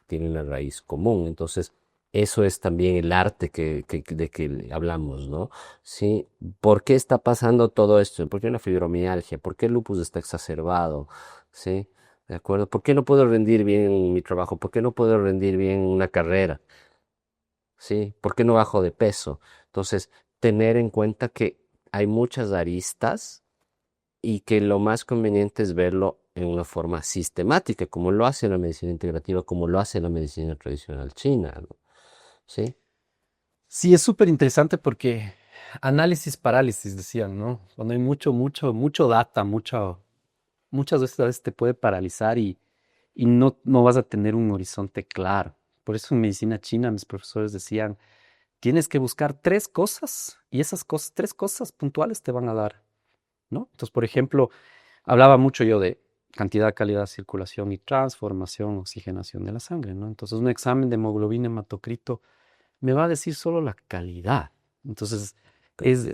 tiene una raíz común. Entonces, eso es también el arte de que hablamos, ¿no? ¿Sí? ¿Por qué está pasando todo esto? ¿Por qué una fibromialgia? ¿Por qué el lupus está exacerbado? ¿Sí? ¿De acuerdo? ¿Por qué no puedo rendir bien en mi trabajo? ¿Por qué no puedo rendir bien en una carrera? ¿Sí? ¿Por qué no bajo de peso? Entonces, tener en cuenta que hay muchas aristas y que lo más conveniente es verlo en una forma sistemática, como lo hace la medicina integrativa, como lo hace la medicina tradicional china, ¿no? ¿Sí? Sí, es súper interesante porque Análisis parálisis, decían, ¿no? Cuando hay mucho data, muchas veces te puede paralizar y no vas a tener un horizonte claro. Por eso en medicina china mis profesores decían, tienes que buscar tres cosas y esas cosas, tres cosas puntuales te van a dar, ¿no? Entonces, por ejemplo, hablaba mucho yo de cantidad, calidad, circulación y transformación, oxigenación de la sangre, ¿no? Entonces, un examen de hemoglobina hematocrito me va a decir solo la calidad. Entonces, es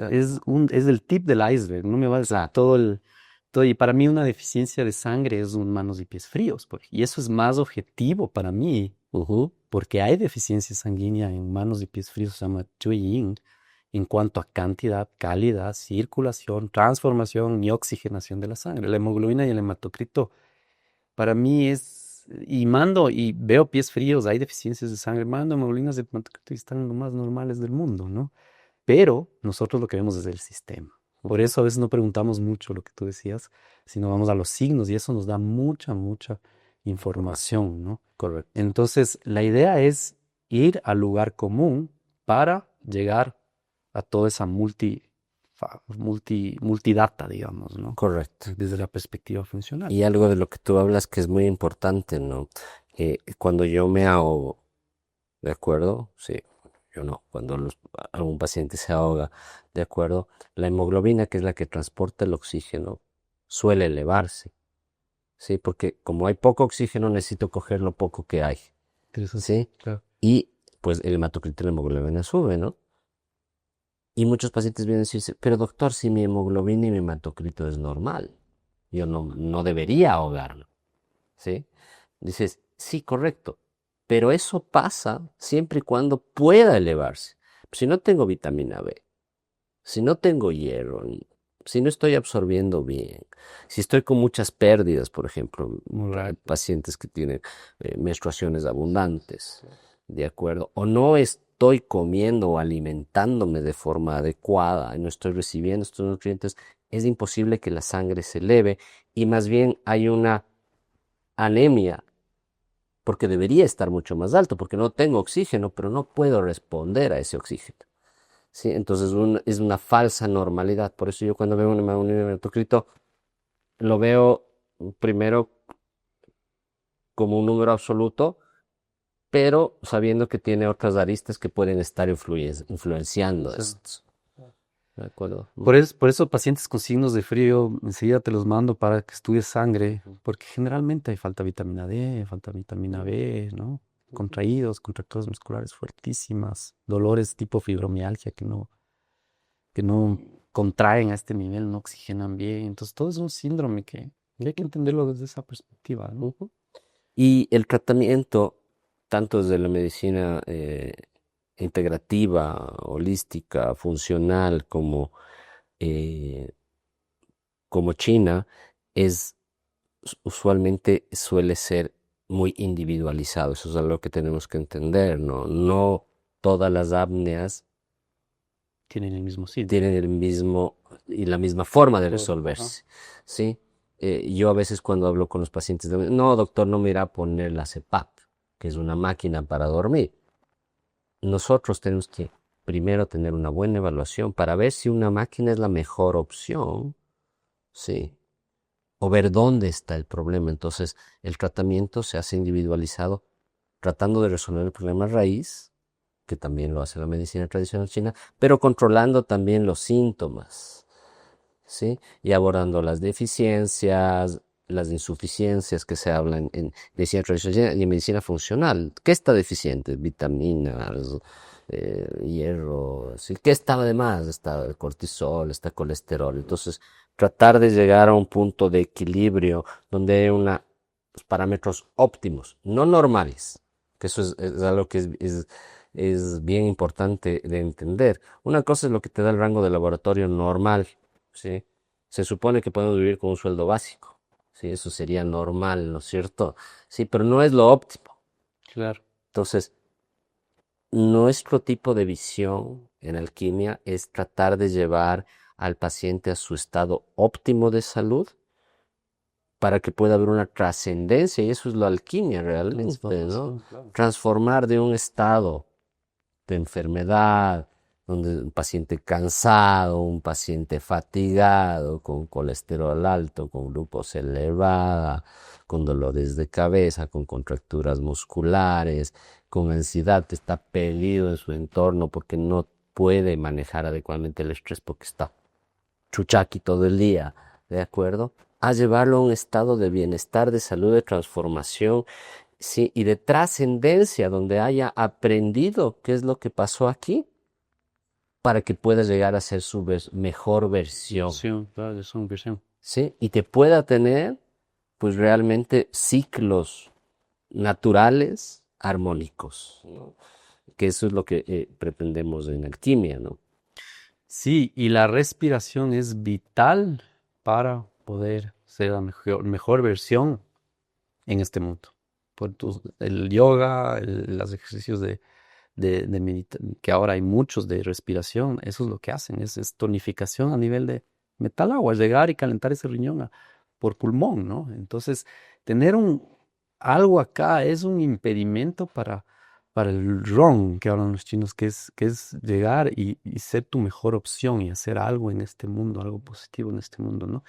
el tip del iceberg, no me va a decir Claro. todo. Y para mí una deficiencia de sangre es un manos y pies fríos, y eso es más objetivo para mí, Ujú. porque hay deficiencia sanguínea en manos y pies fríos, se llama Yin, en cuanto a cantidad, calidad, circulación, transformación y oxigenación de la sangre. La hemoglobina y el hematocrito para mí es, y mando y veo pies fríos, hay deficiencias de sangre, mando hemoglobinas de hematocrito y están lo más normales del mundo, ¿no? Pero nosotros lo que vemos es el sistema. Por eso a veces no preguntamos mucho lo que tú decías, sino vamos a los signos y eso nos da mucha información, ¿no? Correcto. Entonces, la idea es ir al lugar común para llegar a toda esa multidata, digamos, ¿no? Correcto. Desde la perspectiva funcional. Y algo de lo que tú hablas que es muy importante, ¿no? Cuando yo me ahogo, ¿de acuerdo? Sí, yo no. Cuando algún paciente se ahoga, ¿de acuerdo? La hemoglobina, que es la que transporta el oxígeno, suele elevarse, ¿sí? Porque como hay poco oxígeno, necesito coger lo poco que hay, Interesante, ¿sí? claro. Y pues el hematocrito y la hemoglobina sube, ¿no? Y muchos pacientes vienen a decirse, pero doctor, si mi hemoglobina y mi hematocrito es normal, yo no debería ahogarme, ¿sí? Dices, sí, correcto, pero eso pasa siempre y cuando pueda elevarse. Si no tengo vitamina B, si no tengo hierro, si no estoy absorbiendo bien, si estoy con muchas pérdidas, por ejemplo, Muy rápido. pacientes que tienen menstruaciones abundantes, ¿de acuerdo? O no estoy comiendo o alimentándome de forma adecuada y no estoy recibiendo estos nutrientes, es imposible que la sangre se eleve y más bien hay una anemia porque debería estar mucho más alto, porque no tengo oxígeno, pero no puedo responder a ese oxígeno. ¿Sí? Entonces es una falsa normalidad. Por eso yo cuando veo un hematocrito lo veo primero como un número absoluto, pero sabiendo que tiene otras aristas que pueden estar influenciando Sí. esto. ¿De acuerdo? Por eso pacientes con signos de frío, enseguida te los mando para que estudies sangre, porque generalmente hay falta de vitamina D, falta de vitamina B, ¿no? Contraídos, contracturas musculares fuertísimas, dolores tipo fibromialgia que no contraen a este nivel, no oxigenan bien. Entonces, todo es un síndrome que hay que entenderlo desde esa perspectiva, ¿no? Ujú. Y el tratamiento, tanto desde la medicina integrativa, holística, funcional, eh, como China, es usualmente suele ser muy individualizado. Eso es algo que tenemos que entender, ¿no? No todas las apneas Tienen el mismo síndrome. tienen el mismo y la misma forma de Ajá. resolverse, ¿sí? Yo a veces cuando hablo con los pacientes, no, doctor, no me irá a poner la CPAP, que es una máquina para dormir. Nosotros tenemos que primero tener una buena evaluación para ver si una máquina es la mejor opción, ¿sí? O ver dónde está el problema. Entonces, el tratamiento se hace individualizado, tratando de resolver el problema raíz, que también lo hace la medicina tradicional china, pero controlando también los síntomas, ¿sí? Y abordando las deficiencias, las insuficiencias que se hablan en medicina tradicional y en medicina funcional. ¿Qué está deficiente? Vitaminas, hierro, ¿sí? ¿Qué está de más? Está el cortisol, está el colesterol. Entonces, tratar de llegar a un punto de equilibrio donde hay parámetros óptimos, no normales, que eso es algo que es bien importante de entender. Una cosa es lo que te da el rango de laboratorio normal, ¿sí? Se supone que podemos vivir con un sueldo básico, ¿sí? Eso sería normal, ¿no es cierto? Sí, pero no es lo óptimo. Claro. Entonces, nuestro tipo de visión en alquimia es tratar de llevar al paciente a su estado óptimo de salud para que pueda haber una trascendencia, y eso es la alquimia realmente, ¿no? Transformación, claro. Transformar de un estado de enfermedad, donde un paciente cansado, un paciente fatigado, con colesterol alto, con glucosa elevada, con dolores de cabeza, con contracturas musculares, con ansiedad, está perdido en su entorno porque no puede manejar adecuadamente el estrés porque está chuchaqui todo el día, ¿de acuerdo? A llevarlo a un estado de bienestar, de salud, de transformación, sí, y de trascendencia, donde haya aprendido qué es lo que pasó aquí para que pueda llegar a ser su mejor versión, ¿sí? Y que pueda tener, pues realmente ciclos naturales, armónicos, ¿no? Que eso es lo que pretendemos en alquimia, ¿no? Sí, y la respiración es vital para poder ser la mejor versión en este mundo. El yoga, los ejercicios que ahora hay muchos de respiración, eso es lo que hacen, es tonificación a nivel de metal agua, llegar y calentar ese riñón por pulmón, ¿no? Entonces, tener algo acá es un impedimento para el ron que hablan los chinos, que es llegar y ser tu mejor opción y hacer algo en este mundo, algo positivo en este mundo, ¿no?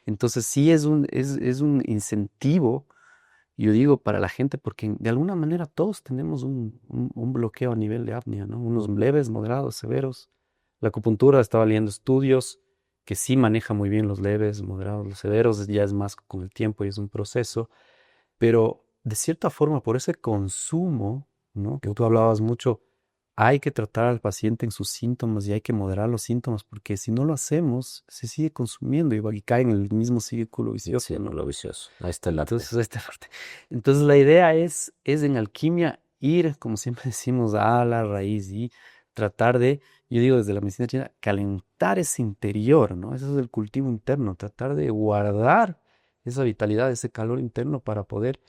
Entonces, sí es un incentivo, yo digo, para la gente, porque de alguna manera todos tenemos un bloqueo a nivel de apnea, ¿no? Unos leves, moderados, severos. La acupuntura, estaba leyendo estudios que sí maneja muy bien los leves, moderados, los severos, ya es más con el tiempo y es un proceso, pero de cierta forma, por ese consumo, ¿no? Que tú hablabas mucho, hay que tratar al paciente en sus síntomas y hay que moderar los síntomas, porque si no lo hacemos, se sigue consumiendo y cae en el mismo círculo vicioso, ¿no? Círculo vicioso. Ahí está el arte. Entonces, esta parte. Entonces, la idea es en alquimia ir, como siempre decimos, a la raíz y tratar de, yo digo desde la medicina china, calentar ese interior, ¿no? Ese es el cultivo interno, tratar de guardar esa vitalidad, ese calor interno para poder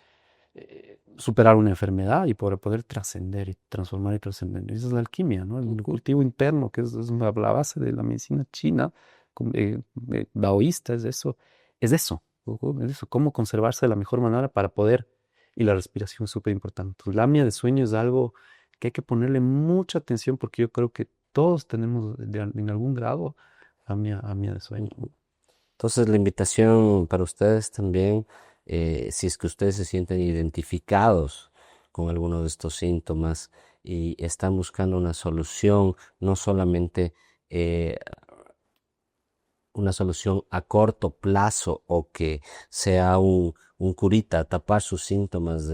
superar una enfermedad y para poder trascender y transformar y trascender. Esa es la alquimia, ¿no? El cultivo interno, que es la base de la medicina china, daoísta, es eso. Ujú, es eso, cómo conservarse de la mejor manera para poder, y la respiración es súper importante. La apnea de sueño es algo que hay que ponerle mucha atención porque yo creo que todos tenemos en algún grado apnea de sueño. Entonces, la invitación para ustedes también, si es que ustedes se sienten identificados con alguno de estos síntomas y están buscando una solución, no solamente eh, una solución a corto plazo o que sea un curita, tapar sus síntomas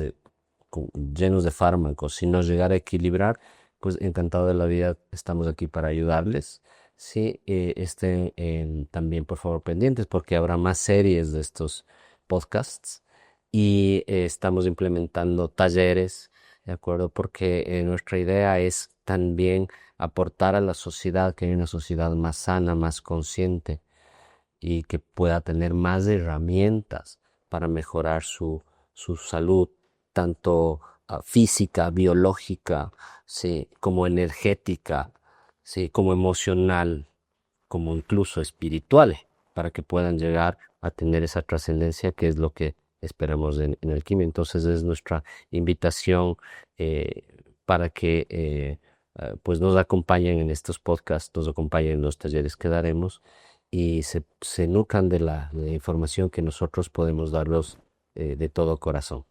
llenos de fármacos, sino llegar a equilibrar, pues encantado de la vida, estamos aquí para ayudarles. Sí, estén también por favor pendientes porque habrá más series de estos podcasts y estamos implementando talleres, ¿de acuerdo? Porque nuestra idea es también aportar a la sociedad, que hay una sociedad más sana, más consciente y que pueda tener más herramientas para mejorar su salud, tanto física, biológica, sí, como energética, sí, como emocional, como incluso espiritual, para que puedan llegar a tener esa trascendencia que es lo que esperamos en Alquimia. Entonces es nuestra invitación para que pues nos acompañen en estos podcasts, nos acompañen en los talleres que daremos y se nutran de la información que nosotros podemos darlos de todo corazón.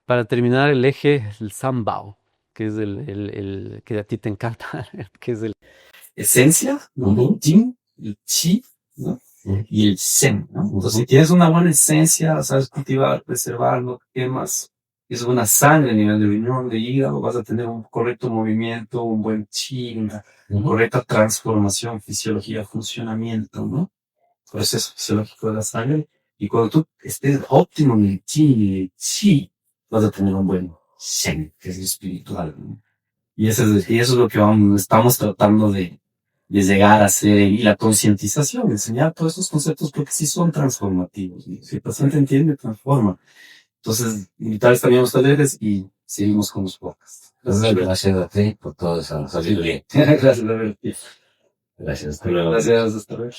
Para terminar, el eje, el Sambao, que es el que a ti te encanta, que es el esencia, ¿no? El Jin, el Chi, ¿no? Y el Shen, ¿no? Entonces, si tienes una buena esencia, sabes cultivar, preservar, no quemas, es buena sangre a nivel de riñón, de hígado, vas a tener un correcto movimiento, un buen chi, una correcta transformación, fisiología, funcionamiento, ¿no? Proceso fisiológico de la sangre. Y cuando tú estés óptimo en el chi, vas a tener un buen shen, que es espiritual, ¿no? Y eso es lo que estamos tratando de llegar a hacer, y la concientización, enseñar todos estos conceptos porque sí son transformativos, ¿no? Si el paciente entiende, transforma. Entonces, invitarles también a los talleres y seguimos con los podcasts. Gracias a ti por todo eso. Gracias, David. Gracias. Hasta luego. Gracias, hasta luego.